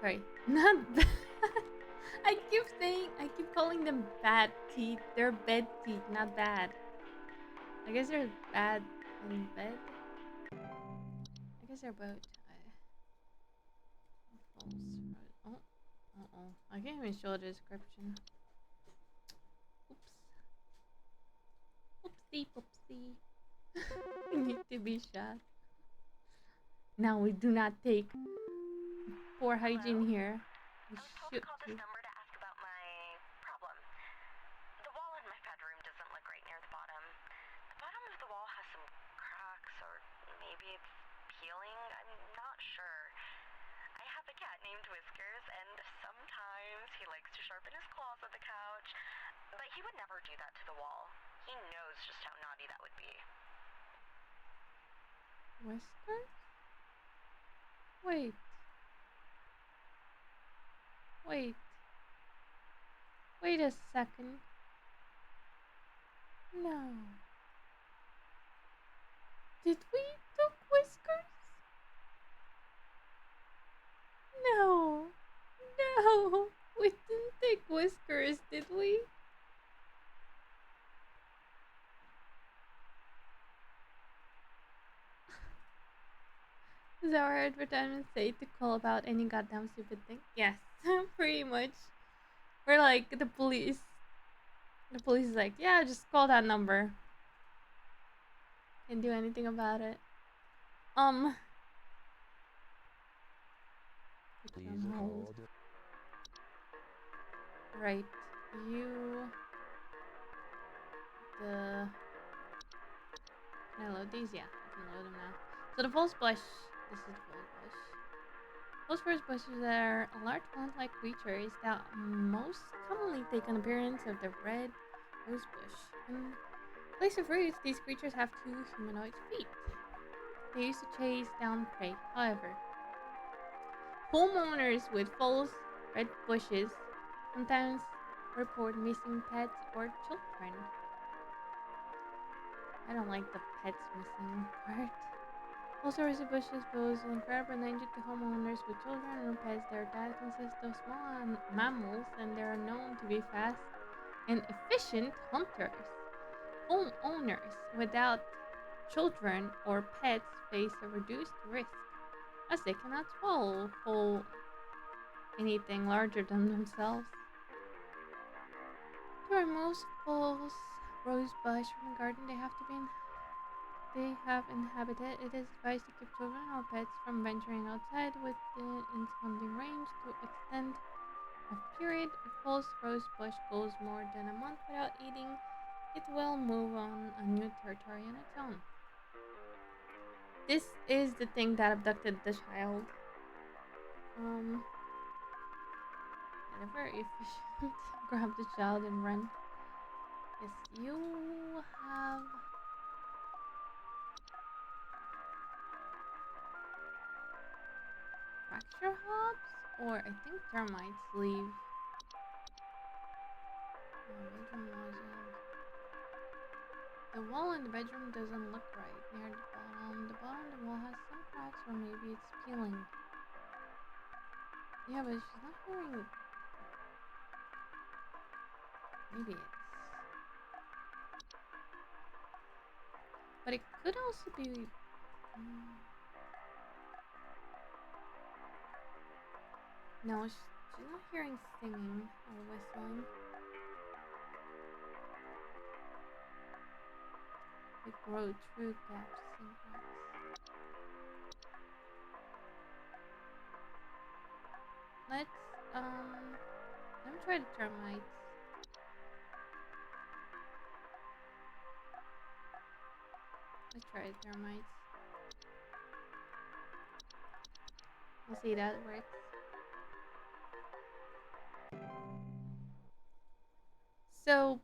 Sorry. Not bad. I keep calling them bad teeth. They're bed teeth, not bad. I guess they're bad in bed. I guess they're both. Oh. Uh-oh. I can't even show the description. Oops. Oopsie poopsie. We need to be shot. Now we do not take poor hygiene here. We I was told to shoot call you. this number to ask about my problem. The wall in my bedroom doesn't look right near the bottom. The bottom of the wall has some cracks, or maybe it's peeling. I'm not sure. I have a cat named Whiskers, and sometimes he likes to sharpen his claws at the couch, but he would never do that to the wall. He knows just how naughty that would be. Whiskers? Wait. Wait. Wait a second. No. Did we took Whiskers? No. No. We didn't take Whiskers, did we? Does our advertisement say to call about any goddamn stupid thing? Yes, pretty much. We're like the police. The police is like, yeah, just call that number. Can't do anything about it. Put you on hold. Right. You. The. Can I load these? Yeah, I can load them now. So the false bush. This is the false bush. False first bushes are large plant-like creatures that most commonly take an appearance of the red rose bush. In place of roots, these creatures have 2 humanoid feet. They used to chase down prey. However, homeowners with false red bushes sometimes report missing pets or children. I don't like the pets missing part. Also, rosy bushes pose an incredible danger to homeowners with children or pets. Their diet consists of small mammals, and they are known to be fast and efficient hunters. Homeowners without children or pets face a reduced risk, as they cannot swallow whole anything larger than themselves. To remove false rose bush from a garden, they have inhabited. It is advised to keep children or pets from venturing outside within its hunting range to extend a period. If false rose bush goes more than a month without eating, it will move on a new territory on its own. This is the thing that abducted the child. They're very efficient. Grab the child and run. Yes, you have fracture hops, or I think termites leave. Bedroom wasn't. The wall in the bedroom doesn't look right. Near the bottom of the wall has some cracks, or maybe it's peeling. Yeah, but she's not hearing. Maybe it's. But it could also be. No, she's not hearing singing or whistling. They grow through gaps and cracks. Let me try the termites. Let's try the termites. We'll see that works. So,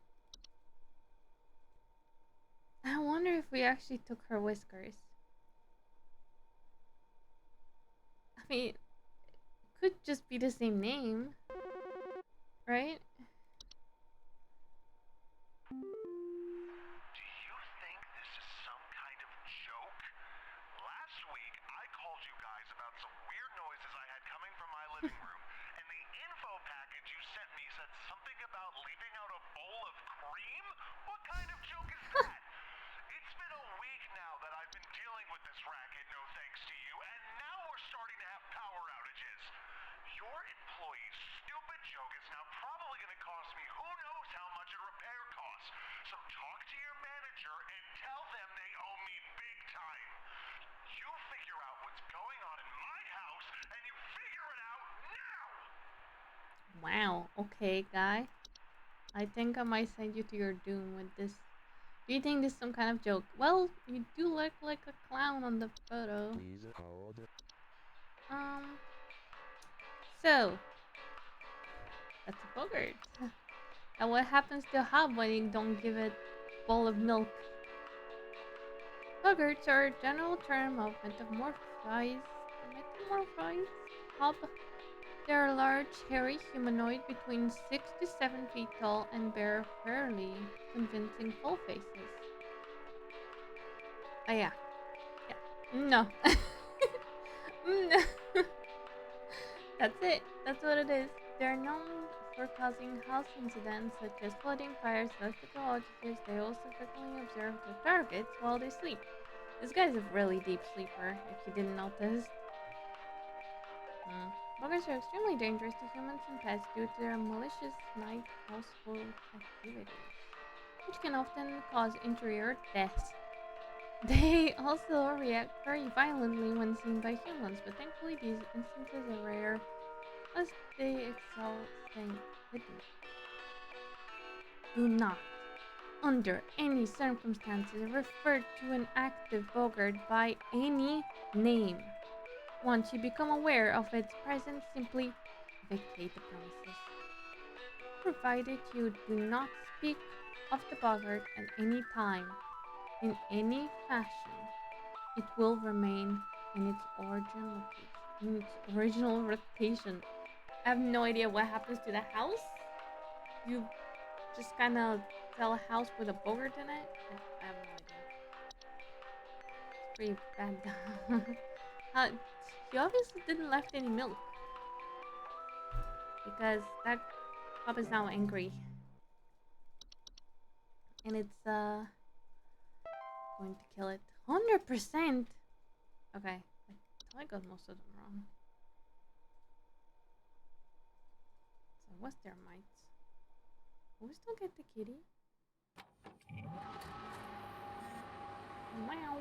I wonder if we actually took her whiskers. I mean, it could just be the same name, right? Do you think this is some kind of joke? Last week, I called you guys about some weird noises I had coming from my living room, and the info package you sent me said something about leaving out a bowl of cream? What kind of joke is that? It's been a week now that I've been dealing with this racket, no thanks to you, and now we're starting to have power outages. Your employee's stupid joke is now probably going to cost me who knows how much in repair costs. So talk to your manager and tell them they owe me big time. You figure out what's going on in my house, and you figure it out now! Wow, okay, guy. I think I might send you to your doom with this. Do you think this is some kind of joke? Well, you do look like a clown on the photo. Please hold. So, that's a bogart. And what happens to a hob when you don't give it a bowl of milk? Bogarts are a general term of metamorphized hob. They are large, hairy humanoid between 6 to 7 feet tall and bear fairly convincing full faces. Oh yeah. No. No. That's it. That's what it is. They're known for causing house incidents such as flooding, fires, electrical outages. They also frequently observe their targets while they sleep. This guy's a really deep sleeper, if you didn't notice. Buggers are extremely dangerous to humans and pets due to their malicious night household activities, which can often cause injury or death. They also react very violently when seen by humans, but thankfully these instances are rare as they excel staying hidden. Do not, under any circumstances, refer to an active boggart by any name. Once you become aware of its presence, simply vacate the premises. Provided you do not speak of the boggart at any time, in any fashion, it will remain in its original location. I have no idea what happens to the house. You just kind of sell a house with a boggart in it. I have no idea. It's pretty bad. He obviously didn't left any milk because that pup is now angry, and it's going to kill it 100%. Okay, I got most of them wrong. So what's their mites? Will we still get the kitty? Meow.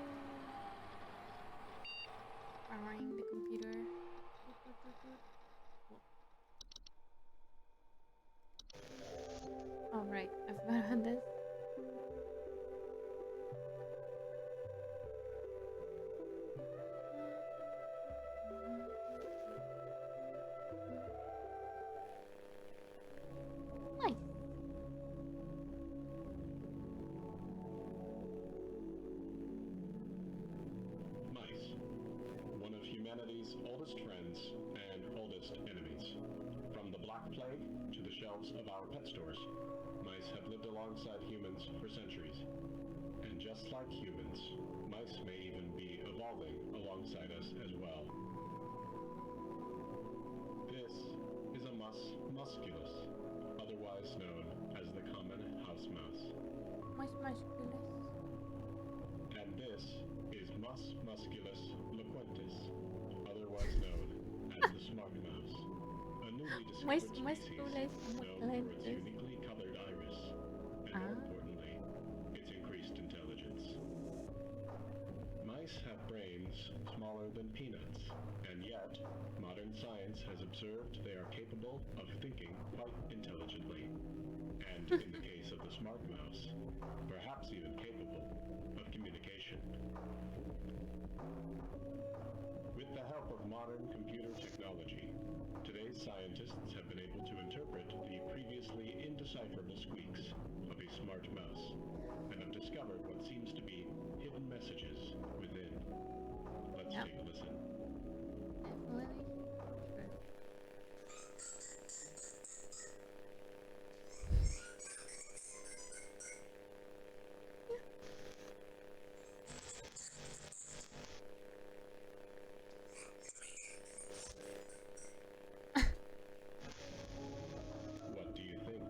Powering the computer. Oh right, I forgot about this. Nice. Mice, one of humanity's oldest friends and oldest enemies. From the Black Plague to the shelves of our pet stores, mice have lived alongside humans for centuries. And just like humans, mice may even be evolving alongside us as well. This is a mus musculus, otherwise known as the common house mouse. Musculus. And this is Mus musculus loquentis, otherwise known as the smart mouse, a newly discovered species known for its uniquely colored iris, and more importantly, its increased intelligence. Mice have brains smaller than peanuts, and yet, modern science has observed they are capable of thinking quite intelligently, and in the case of the smart mouse, perhaps even capable of communication. With the help of modern computer technology, today's scientists have been able to interpret the previously indecipherable squeaks of a smart mouse, and have discovered what seems to be hidden messages within. Let's take a listen. Definitely. Sure. What do you think?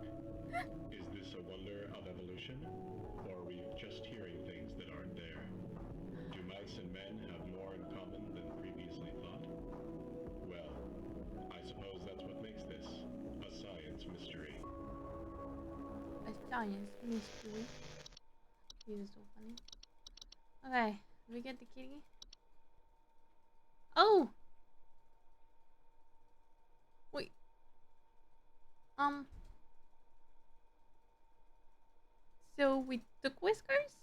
Is this a wonder of evolution? Or are we just hearing things that aren't there? Do mice and men have more in common than previously thought? Well, I suppose that's what makes this a science mystery. A science mystery. This is so funny. Okay, did we get the kitty? Oh! Wait. So we took Whiskers?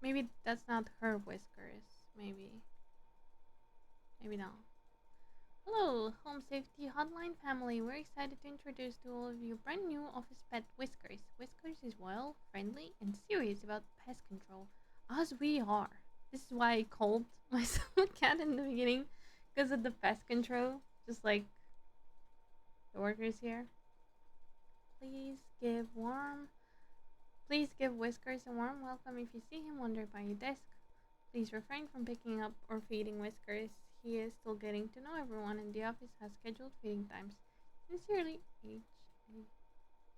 Maybe that's not her Whiskers. Maybe. Maybe not. Hello, Home Safety Hotline family. We're excited to introduce to all of you brand new office pet Whiskers. Whiskers is well, friendly, and serious about pest control, as we are. This is why I called myself a cat in the beginning, because of the pest control, just like the workers here. Please give Whiskers a warm welcome if you see him wander by your desk. Please refrain from picking up or feeding Whiskers. He is still getting to know everyone, and the office has scheduled feeding times. Sincerely,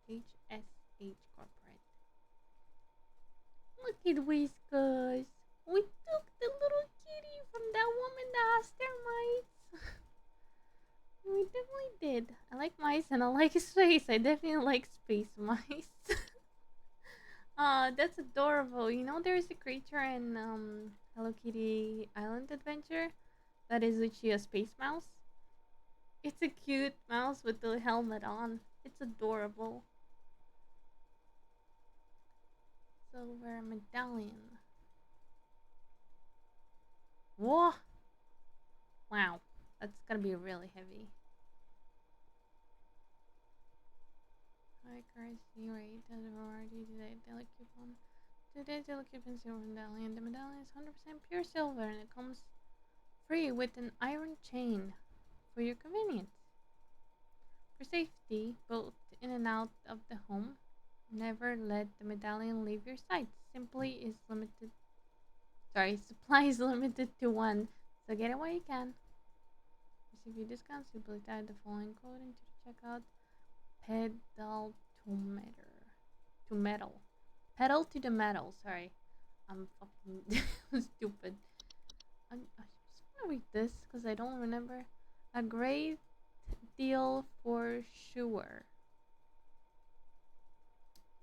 HSH Corporate. Look at Whiskers. We took the little kitty from that woman that has termites. We definitely did. I like mice and I like space. I definitely like space mice. That's adorable. You know, there's a creature in Hello Kitty Island Adventure that is literally a space mouse. It's a cute mouse with the helmet on. It's adorable. Silver medallion. Whoa! Wow, that's gonna be really heavy. Hi, currency rate as a variety today. Daily coupon. Today's daily coupon silver medallion. The medallion is 100% pure silver and it comes free with an iron chain for your convenience. For safety, both in and out of the home, never let the medallion leave your sight. Supply is limited to one, so get it while you can. Receive your discount, simply type the following code into the checkout. Pedal to metal. To metal. Pedal to the metal, sorry. I'm fucking stupid. I just want to read this because I don't remember. A great deal for sure.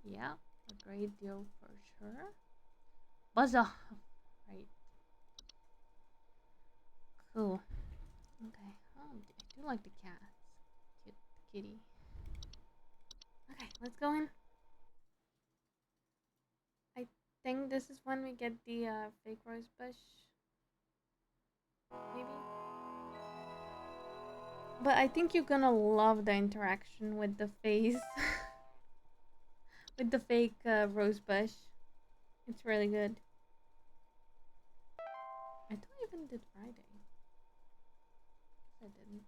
Yeah, a great deal for sure. Buzz off. Right. Cool. Okay. Oh, I do like the cats. Cute kitty. Okay, let's go in. I think this is when we get the fake rose bush. Maybe. But I think you're gonna love the interaction with the face. With the fake rose bush. It's really good. I don't even did Friday. I didn't.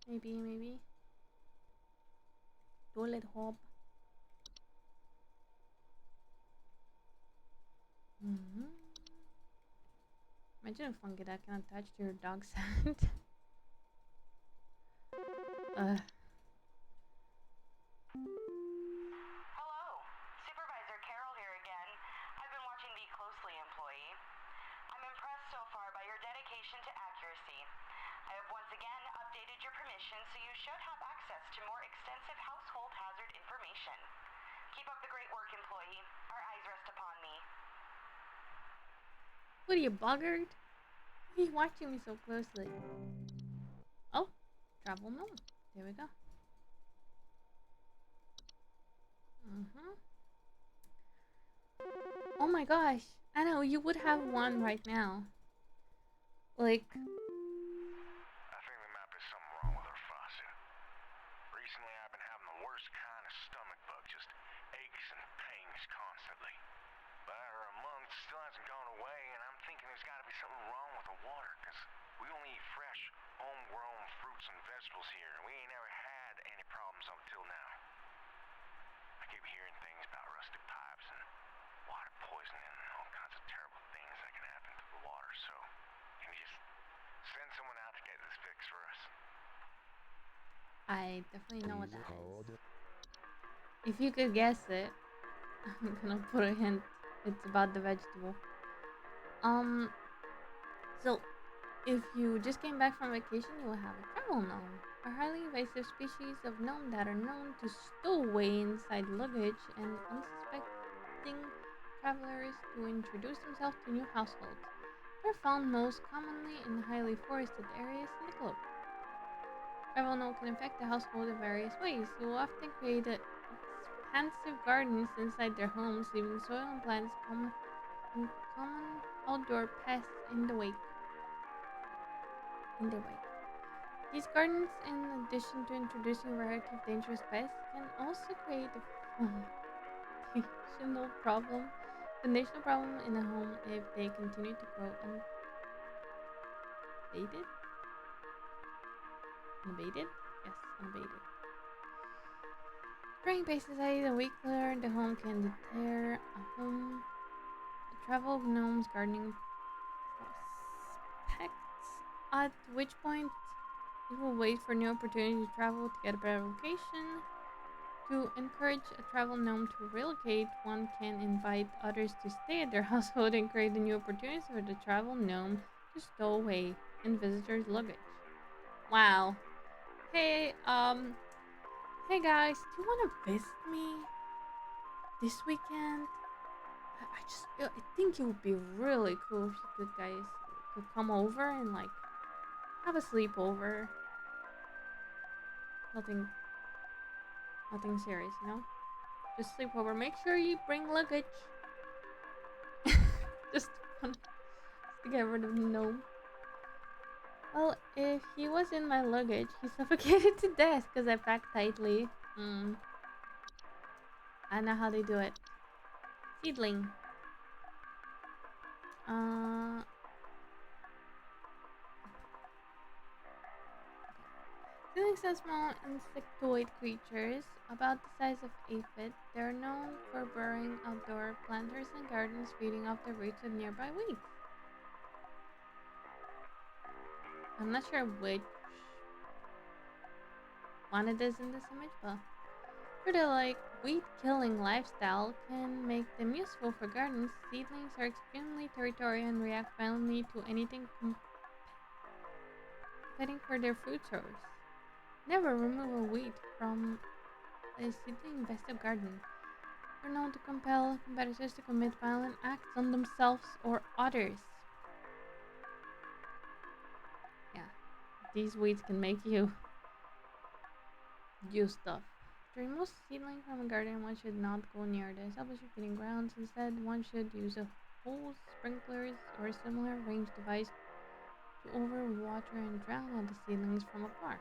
Maybe. Toilet hop. Imagine a fungi that can attach to your dog's hand. Hello, Supervisor Carol here again. I've been watching thee closely, employee. I'm impressed so far by your dedication to accuracy. I have once again updated your permission so you should have access to more extensive household hazard information. Keep up the great work, employee. Our eyes rest upon thee. What are you, buggered? Why are you watching me so closely? Oh, travel gnome. There we go. Oh my gosh. I know, you would have one right now. Like... I think there might be something wrong with our faucet. Recently I've been having the worst kind of stomach bug, just aches and pains constantly. But after a month, it still hasn't gone away, and I'm thinking there's got to be something wrong with the water, because we only eat fresh, homegrown fruits and vegetables here, and we ain't ever had any problems up till now. I keep hearing things about rusted pipes and water poisoning and all kinds of terrible things that can happen to the water, so can you just send someone out to get this fixed for us? I definitely know what that is. If you could guess it, I'm gonna put a hint. It's about the vegetable. So if you just came back from vacation, you will have a travel gnome, a highly invasive species of gnome that are known to stow away inside luggage and unsuspecting travelers to introduce themselves to new households. They're found most commonly in highly forested areas in the globe. Travel gnome can infect the household in various ways. They will often create expansive gardens inside their homes, leaving soil and plants common outdoor pests in their wake. These gardens, in addition to introducing a variety of dangerous pests, can also create a foundational problem in a home if they continue to grow unabated. Unabated? Yes, unabated. Growing pesticides a week later in the home can deter a home. The travel gnome's gardening prospects, at which point it will wait for new opportunity to travel to get a better location. To encourage a travel gnome to relocate, one can invite others to stay at their household and create a new opportunity for the travel gnome to stow away in visitors' luggage. Wow. Hey, hey guys, do you want to visit me? this weekend, I think it would be really cool if you guys could come over and like have a sleepover. Nothing serious, you know? Just sleepover. Make sure you bring luggage. just to get rid of the gnome. Well, if he was in my luggage, he suffocated to death because I packed tightly. I know how they do it. Seedling. Seedlings are small insectoid creatures, about the size of aphid. They're known for burrowing outdoor planters and gardens, feeding off the roots of nearby weeds. I'm not sure which one it is in this image, but their like weed-killing lifestyle can make them useful for gardens. Seedlings are extremely territorial and react violently to anything competing for their food source. Never remove a weed from a seedling-infested garden. They're known to compel competitors to commit violent acts on themselves or others. Yeah, these weeds can make you do stuff. To remove seedling from a garden, one should not go near the established feeding grounds. Instead, one should use a hose, sprinklers, or a similar range device to overwater and drown out the seedlings from afar.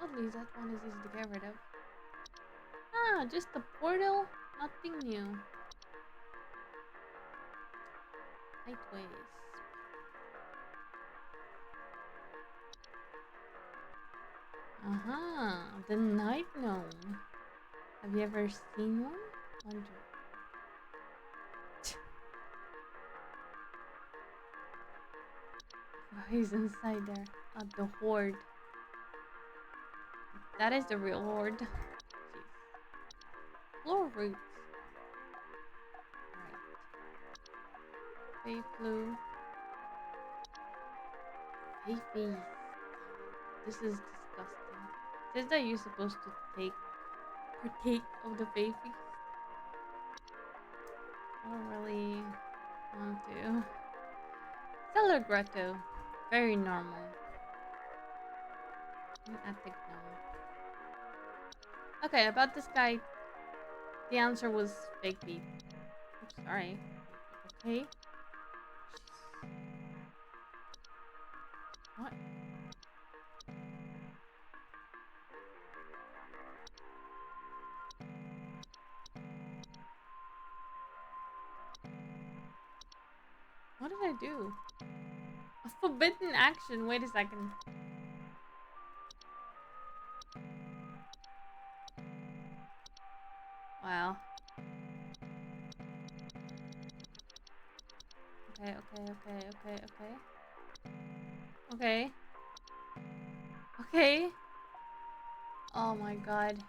Oddly, that one is easy to get rid of. Ah, just a portal? Nothing new. Lightways. The night gnome. Have you ever seen one? Wonder. He's inside there. The horde. That is the real horde. Jeez. Floor roots. Right. Fey flu. Fey feast. This is disgusting. It says that you're supposed to partake of the Fey feast. I don't really want to. Cellar grotto. Very normal. An attic gnome. Okay, about this guy, the answer was fake beat. Oops, sorry. Okay. What? What did I do? A forbidden action. Wait a second. Wow. Okay. Okay. Oh my god.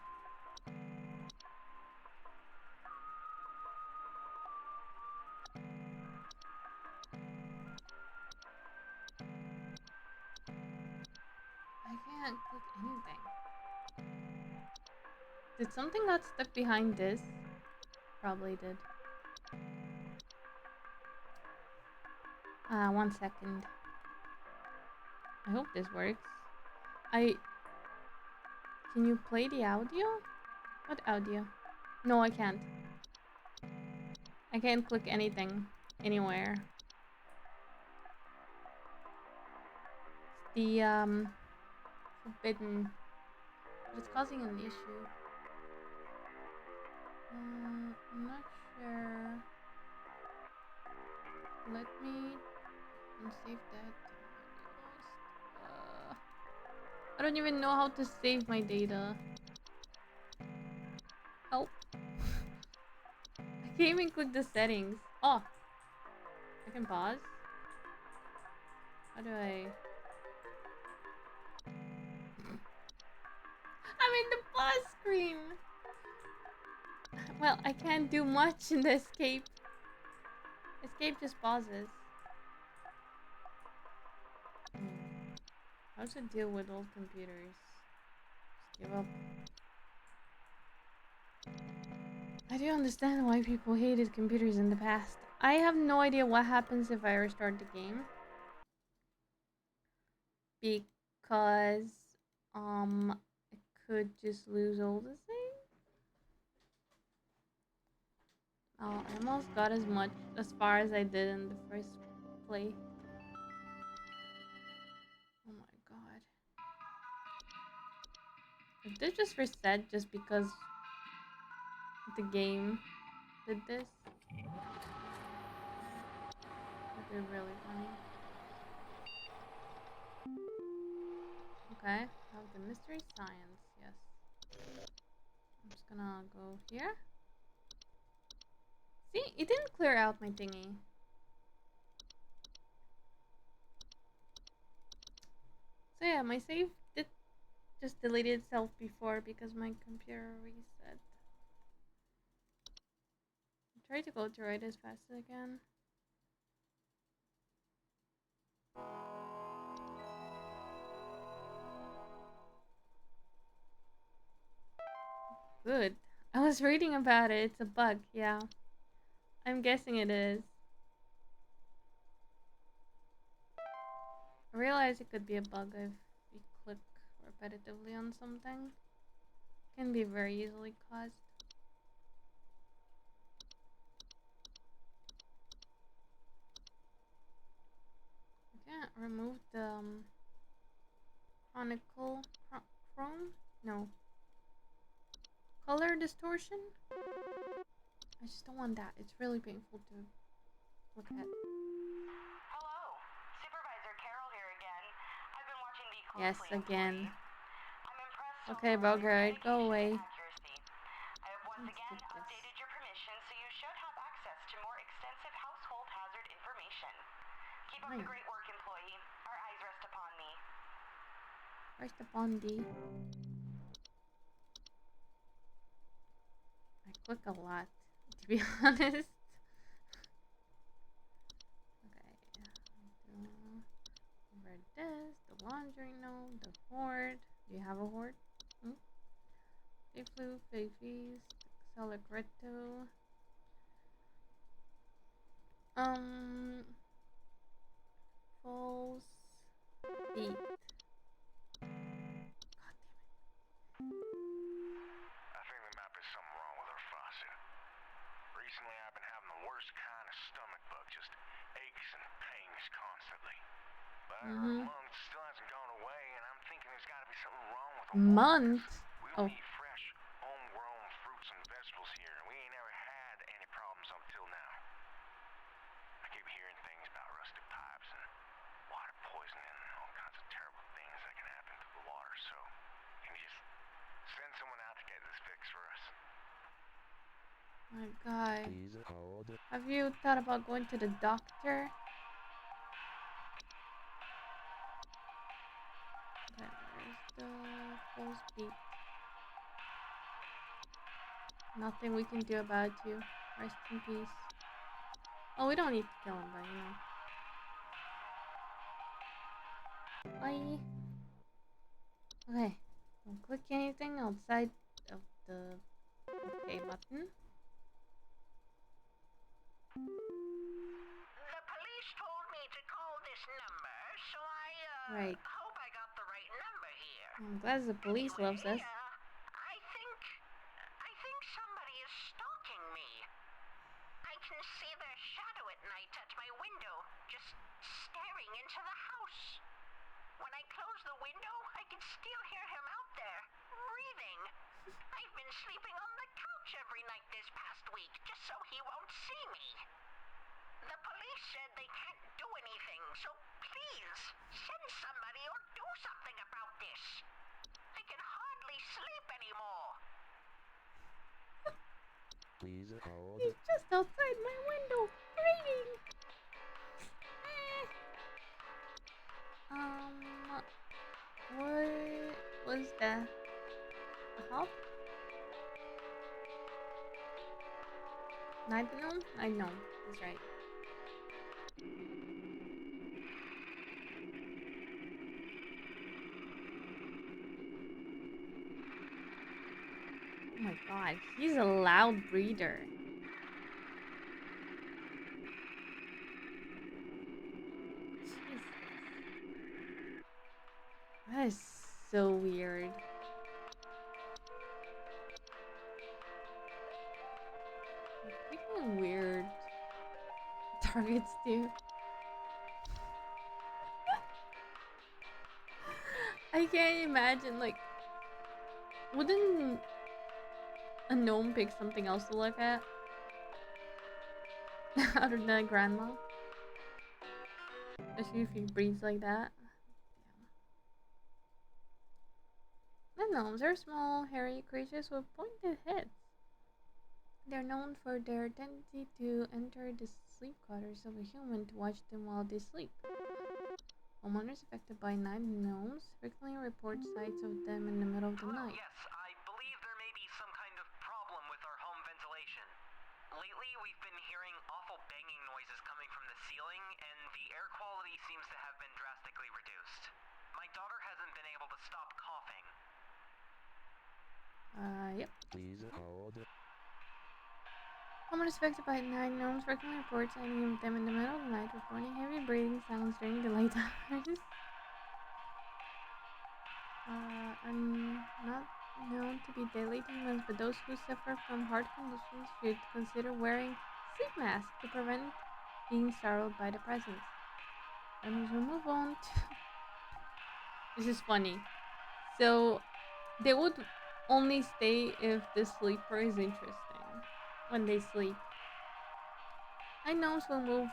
I can't click anything. Did something got stuck behind this? Probably did. 1 second. I hope this works. Can you play the audio? What audio? No, I can't. I can't click anything. Anywhere. It's the, forbidden. But it's causing an issue. I'm not sure. Let me unsave that. I don't even know how to save my data. Help. I can't even click the settings. Oh. I can pause. How do I... I'm in the pause screen! Well, I can't do much in the escape. Escape just pauses. How to deal with old computers? Just give up. I do understand why people hated computers in the past. I have no idea what happens if I restart the game. Because, I could just lose all the things. Oh, I almost got as far as I did in the first play. Oh my god. If they just reset just because the game did this, that'd be really funny. Okay, have the mystery science, yes. I'm just gonna go here. See, it didn't clear out my thingy. So yeah, my save did just delete itself before because my computer reset. Try to go through it as fast as I can. Good. I was reading about it. It's a bug, yeah. I'm guessing it is. I realize it could be a bug if we click repetitively on something. It can be very easily caused. I can't remove the chrome? No. Color distortion? I just don't want that. It's really painful to look at. Hello, Supervisor Carol here again. I've been watching the Yes, closely. again. I'm impressed. Okay, Bogart, go away. I have once again updated your permission, so you should have access to more extensive household hazard information. Keep up the great work, employee. Our eyes rest upon me. Rest upon thee. I click a lot, to be honest. Okay. Red desk, the laundry note, the hoard. Do you have a hoard? Fay flu, Fay feast, Saligretto. False beat. I think there might be something wrong with her faucet. Recently, I've been having the worst kind of stomach bug, just aches and pains constantly. But a month still hasn't gone away, and I'm thinking there's got to be something wrong with the Month? We only eat fresh, homegrown fruits and vegetables here, and we ain't ever had any problems up till now. I keep hearing things about rusted pipes and water poisoning and all kinds of terrible things that can happen to the water, so can you just send someone out to get this fixed for us? My god. Have you thought about going to the doctor? Okay, where's the false beat? Nothing we can do about you. Rest in peace. Oh, we don't need to kill him, but you know. Bye. Okay. Don't click anything outside of the OK button. The police told me to call this number, so I hope I got the right number here. I'm glad the police loves us. I think somebody is stalking me. I can see their shadow at night at my window, just staring into the house. When I close the window, I can still hear him out there, breathing. I've been sleeping on the couch every night this past week, just so he won't see me. The police said they can't do anything, so please, send somebody or do something about this. I can hardly sleep anymore. He's just outside my window, breathing. What was that? A hop? Night gnome? I know, that's right. Oh my my god, he's a loud breeder. Jesus. That is so weird. People weird targets too. I can't imagine, like, wouldn't a gnome pick something else to look at? Other than a grandma? Especially if he breeds like that. The gnomes are small, hairy creatures with pointed heads. They're known for their tendency to enter the sleep quarters of a human to watch them while they sleep. Homeowners affected by night gnomes frequently report sights of them in the middle of the night. Yes, I believe there may be some kind of problem with our home ventilation. Lately, we've been hearing awful banging noises coming from the ceiling, and the air quality seems to have been drastically reduced. My daughter hasn't been able to stop coughing. Yep. Please hold. Homeowners affected by night gnomes frequently report sighting of them in the middle of the night, reporting heavy breathing sounds during the light hours. Are not known to be deadly to humans, but those who suffer from heart conditions should consider wearing sleep masks to prevent being startled by the presence. And we'll move on to... This is funny. So, they would only stay if the sleeper is interesting when they sleep. Night gnomes will move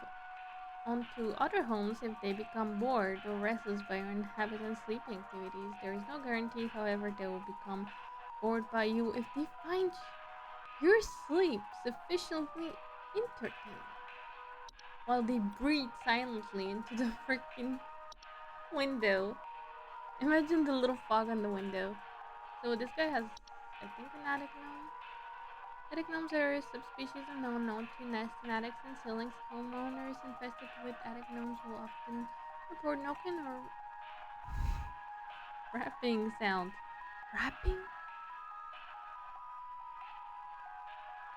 on to other homes if they become bored or restless by your inhabitants' sleeping activities. There is no guarantee, however, they will become bored by you if they find your sleep sufficiently entertaining. While they breathe silently into the freaking window. Imagine the little fog on the window. So this guy has, I think, an attic gnome. Attic gnomes are a subspecies of gnome known to nest in attics and ceilings. Homeowners infested with attic gnomes will often report knocking or rapping sound. Rapping?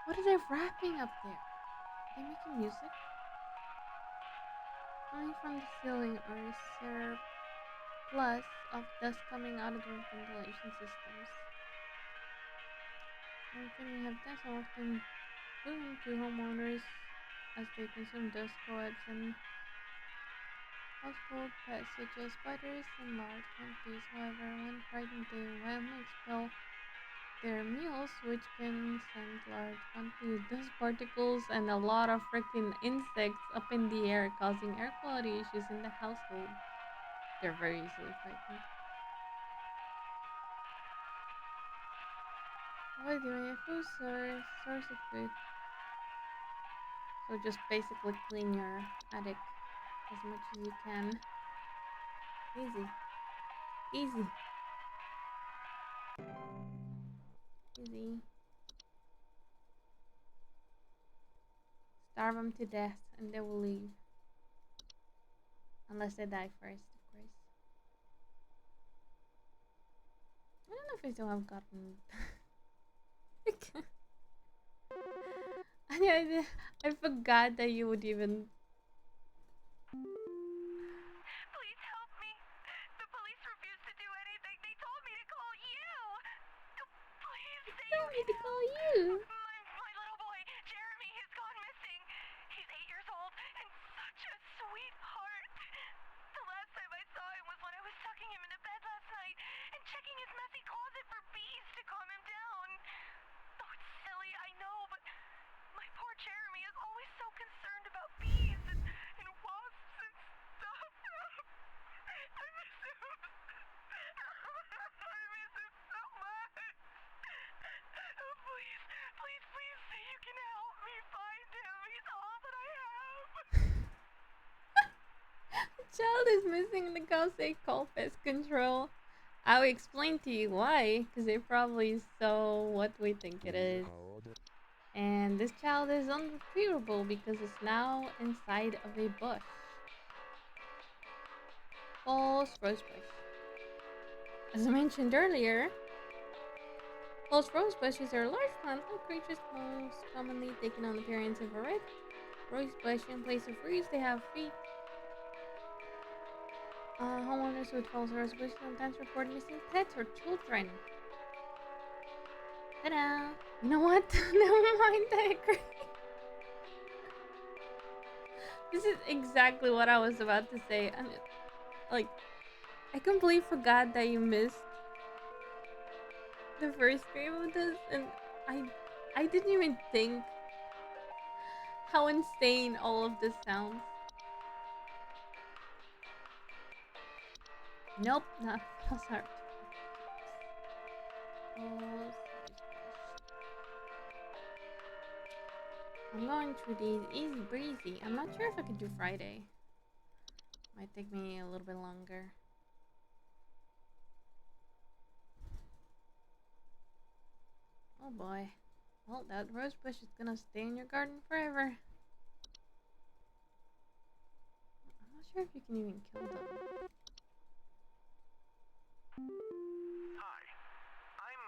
What are they rapping up there? Are they making music? Coming from the ceiling or a surplus of dust coming out of the ventilation systems. When we have dust often bloom to homeowners as they consume dust cobwebs and household pets such as spiders in large quantities. However, when frightened, they randomly expel their meals, which can send large quantities of dust particles and a lot of freaking insects up in the air, causing air quality issues in the household. They're very easily frightened. Avoid the UFO source of food. So just basically clean your attic as much as you can. Easy. Easy. Easy. Starve them to death and they will leave. Unless they die first, of course. I don't know if I still have gotten... I forgot that you would even... Please help me. The police refused to do anything. They told me to call you. Please say Tell me you to can call help. you. My little boy, Jeremy, has gone missing. He's 8 years old and such a sweetheart. The last time I saw him was when I was tucking him into bed last night and checking his messy closet for bees to calm him down. Oh, it's silly, I know, but my poor Jeremy is always so concerned about bees and wasps and stuff. I miss him. I miss him so much. Please, please, please say you can help me find him. He's all that I have. The child is missing the cows they call pest control. I'll explain to you why, because they probably saw what we think it is. And this child is unretrievable because it's now inside of a bush. False rose bush. As I mentioned earlier, Most rose bushes are large plant-like creatures most commonly taking on the appearance of a red rose bush. In place of roots, they have feet. Homeowners who follow rose bush sometimes report missing pets or children. Ta-da! You know what? Never mind, I agree. This is exactly what I was about to say. And like, I completely forgot that you missed the first game of this, and I didn't even think how insane all of this sounds. Nope, not sorry. I'm going through these easy breezy. I'm not sure if I could do Friday. Might take me a little bit longer. Oh boy. Well, that rose bush is gonna stay in your garden forever. I'm not sure if you can even kill them. Hi. I'm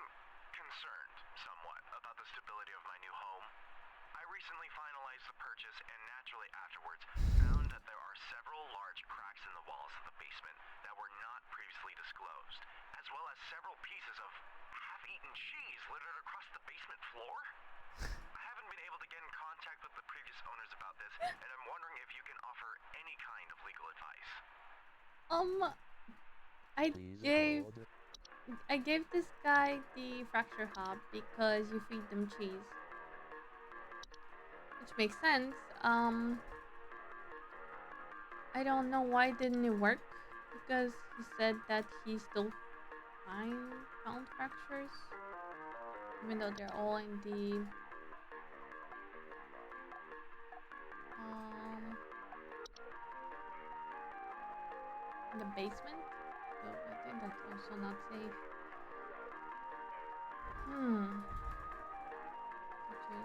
concerned somewhat about the stability of my new home. I recently finalized the purchase and naturally afterwards found that there are several large cracks in the walls of the basement that were not previously disclosed, as well as several pieces of half-eaten cheese littered across the basement floor. I haven't been able to get in contact with the previous owners about this, and I'm wondering if you can offer any kind of legal advice. I gave I gave this guy the fracture hob because you feed them cheese. Which makes sense. I don't know why didn't it work, because he said that he still found fractures, even though they're all in the basement. So I think that's also not safe.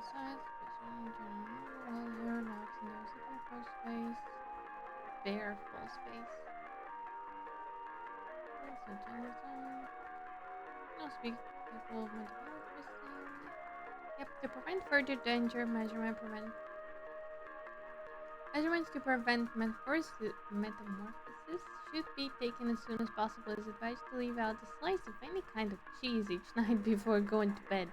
Size, well, here, locks in the second floor space. Bare full space. No speak people of metamorphosis. Yep, to prevent further danger, measurements to prevent metamorphosis should be taken as soon as possible. It's advised to leave out a slice of any kind of cheese each night before going to bed.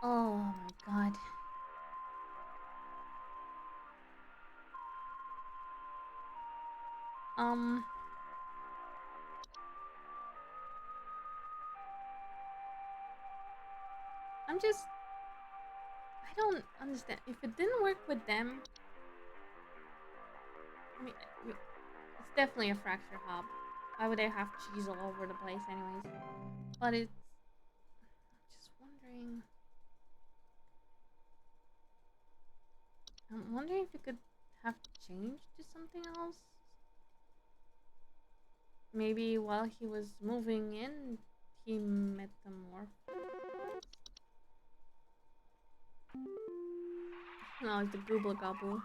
Oh my god. I don't understand. If it didn't work with them, I mean, it's definitely a fracture hob. Why would they have cheese all over the place anyways? But I'm just wondering. I'm wondering if it could have changed to something else. Maybe while he was moving in, he metamorphosed. No, it's the Google Gobble.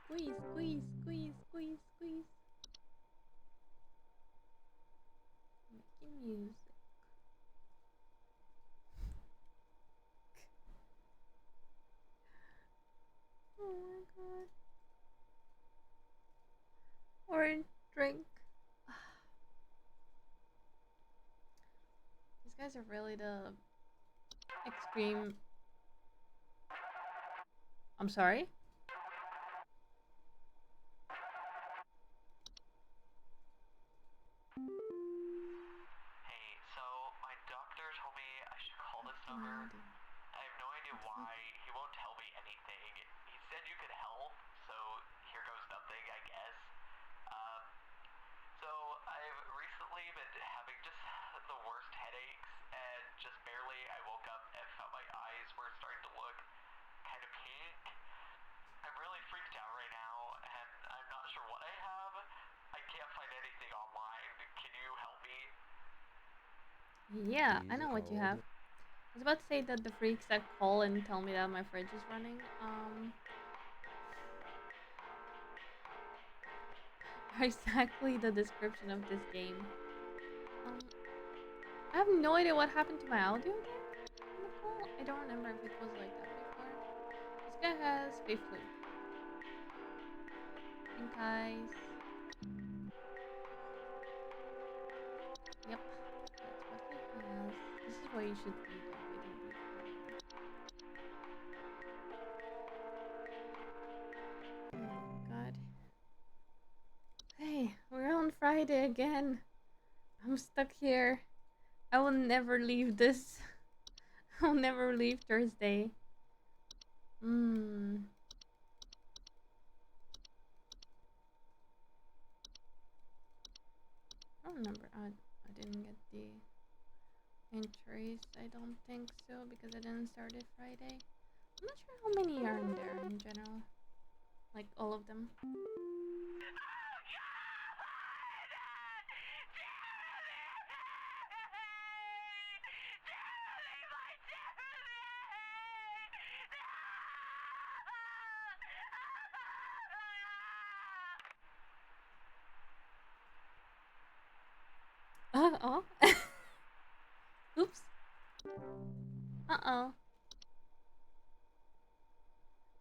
Squeeze, squeeze, squeeze, squeeze, squeeze. Making music. Oh my god. Orange drink. These guys are really the extreme. I'm sorry? Hey, so my doctor told me I should call this number. I Yeah, I know what you have. I was about to say that the freaks that call and tell me that my fridge is running, are exactly the description of this game. I have no idea what happened to my audio there on the call. I don't remember if it was like that before. This guy has a flute. Pink eyes. Yep, that's what he has. This is where you should read everything before. Oh my god. Hey, we're on Friday again. I'm stuck here. I will never leave this. I'll never leave Thursday. I don't remember. I didn't get the entries. I don't think so because I didn't start it Friday. I'm not sure how many are in there in general. Like all of them. Oh. Oops. Uh-oh.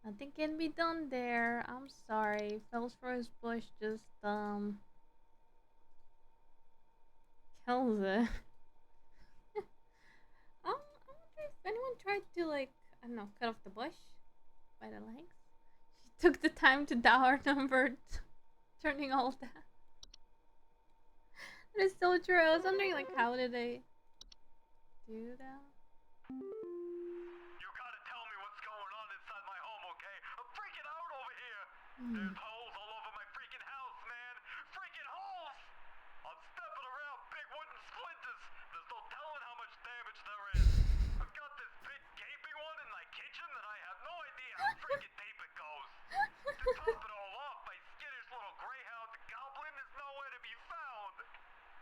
Nothing can be done there. I'm sorry. Fells for his bush just kills it. I wonder if anyone tried to like, I don't know, cut off the bush by the legs. She took the time to dial our number, turning all that. That is so true. I was wondering like how did they do that? You gotta tell me what's going on inside my home, okay? I'm freaking out over here. There's holes all over my freaking house, man. Freaking holes! I'm stepping around big wooden splinters. There's no telling how much damage there is. I've got this big gaping one in my kitchen that I have no idea how freaking deep it goes. To top it all off, my skittish little greyhound goblin is nowhere to be found.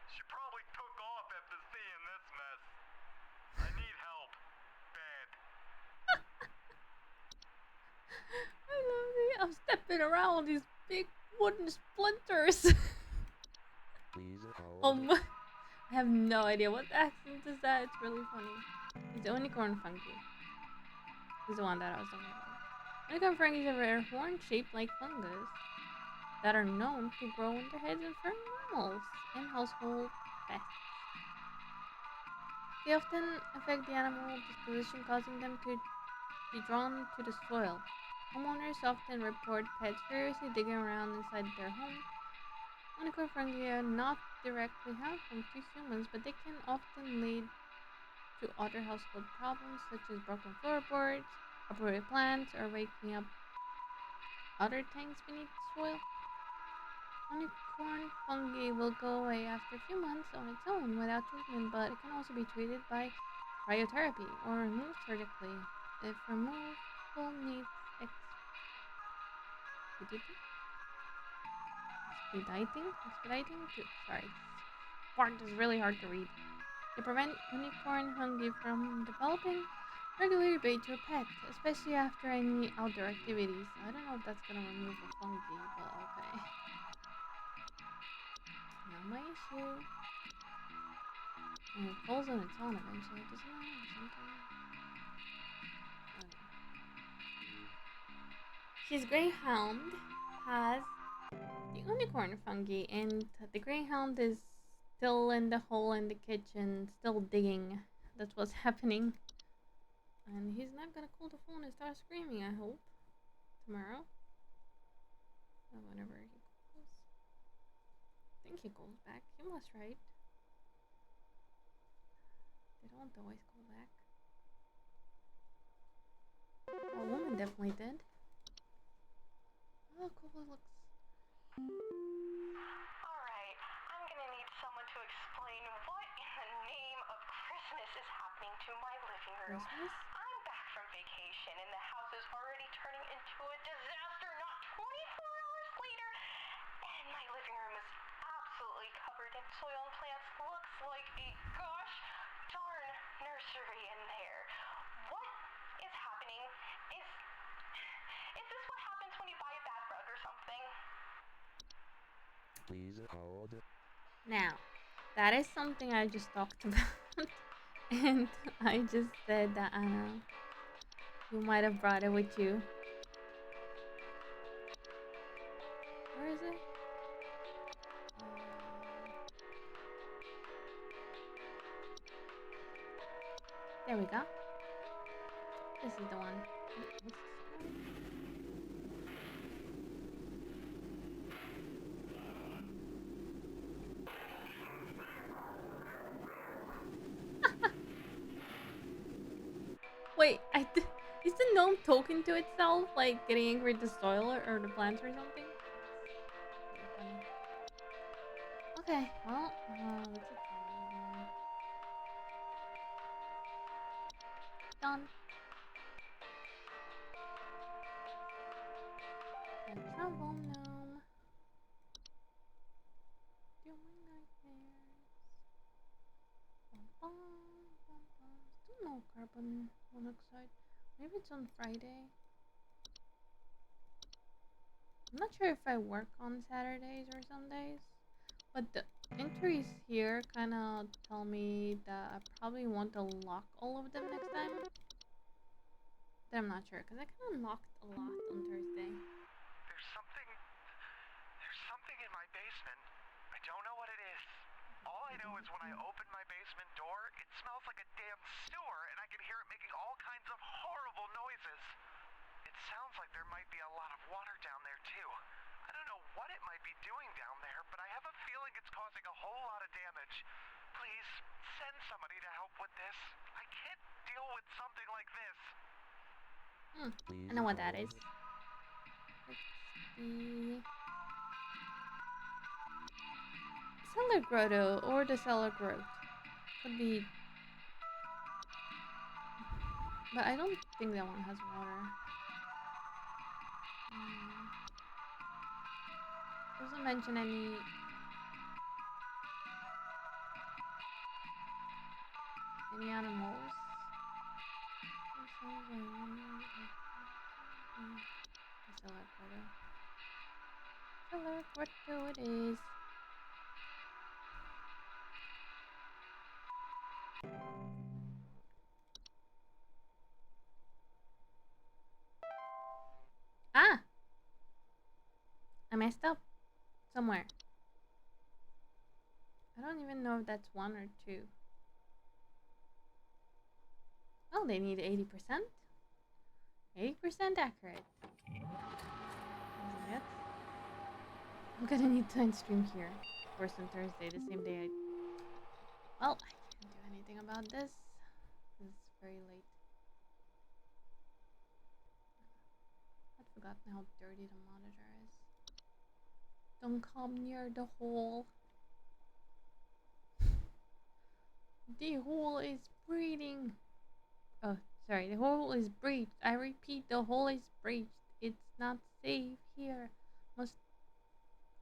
She probably took off after seeing this mess. I need help. Bad. I love it. I'm stepping around these big wooden splinters. Please hold. I have no idea what the accent is that. It's really funny. It's the unicorn fungi. He's the one that I was talking about. Unicorn fungi are rare horn-shaped like fungus that are known to grow in the heads of certain mammals and household pests. They often affect the animal disposition, causing them to be drawn to the soil. Homeowners often report pets furiously digging around inside their home. Unicorn fungi are not directly harmful to humans, but they can often lead to other household problems such as broken floorboards, uprooted plants, or waking up other things beneath the soil. Unicorn fungi will go away after a few months on its own without treatment, but it can also be treated by cryotherapy or removed surgically. If removal needs expediting, sorry, part is really hard to read. To prevent unicorn fungi from developing, regularly bathe your pet, especially after any outdoor activities. I don't know if that's gonna remove a fungi, but okay. Not my issue. And it falls on its own eventually, doesn't it? Or something. His greyhound has the unicorn fungi, and the greyhound is still in the hole in the kitchen, still digging. That's what's happening. And he's not gonna call the phone and start screaming, I hope. Tomorrow. Or whenever he calls. I think he calls back. He must, right? They don't always call back. A woman definitely did. Oh, cool looks. Alright, I'm gonna need someone to explain what in the name of Christmas is happening to my living room. Christmas? I'm back from vacation and the house is already turning into a disaster not 24 hours later, and my living room is absolutely covered in soil and plants. Looks like a gosh nursery in there. What is happening? Is this what happens when you buy a bad rug or something? Please hold. Now, that is something I just talked about. And I just said that, Anna, you might have brought it with you. Where is it? There we go. This is the one. What's this one? Wait, is the gnome talking to itself? Like getting angry at the soil or the plants or something? Okay, well, what's it called? Done. The trouble gnome. Do my nightmares. Bum, bum, bum, bum. Still no carbon monoxide. Maybe it's on Friday. I'm not sure if I work on Saturdays or Sundays, but the entries here kind of tell me that I probably want to lock all of them next time. But I'm not sure, because I kind of locked a lot on Thursday. There's something in my basement. I don't know what it is. All I know is when I open my basement door, it smells like a damn sewer, and I can hear it making all kinds of horrible noises. It sounds like there might be a lot of water down there, too. I don't know what it might be doing down there, but I have a feeling it's causing a whole lot of damage. Please, send somebody to help with this. I can't deal with something like this. I know what that is. Let's see. Cellar grotto or the cellar growth. Could be. But I don't think that one has water. Doesn't mention any animals. Cellar grotto. Cellar grotto it is. Ah! I messed up somewhere. I don't even know if that's 1 or 2. Oh, they need 80%? 80% accurate. Yep. I'm gonna need to end stream here. Of course, on Thursday, the same day I... Well, I can't do anything about this. It's very late. I'd forgotten how dirty the monitor is. Don't come near the hole. The hole is breathing. Oh, sorry. The hole is breached. I repeat, the hole is breached. It's not safe here. Must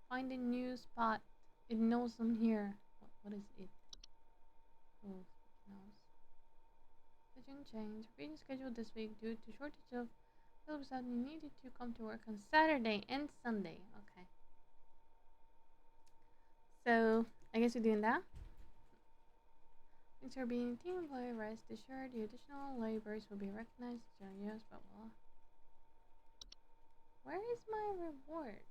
find a new spot. It knows I'm here. What is it? Oh, it knows. Schedule change. Reading schedule this week due to shortage of films that needed to come to work on Saturday and Sunday. Okay. So, I guess we're doing that. Thanks for being a team employee. Rest assured, the additional laborers will be recognized during years, blah blah. Where is my reward?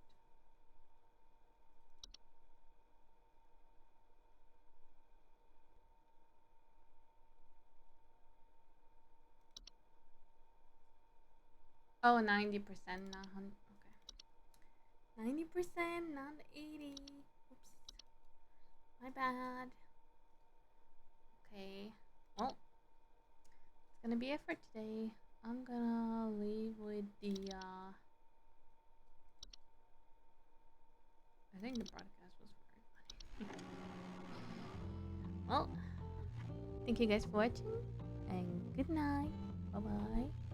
Oh, 90%, not 100. Okay. 90%, not 80. Oops. My bad. Okay. Well, it's gonna be it for today. I'm gonna leave with the, I think the broadcast was very funny. Well, thank you guys for watching, and good night. Bye-bye.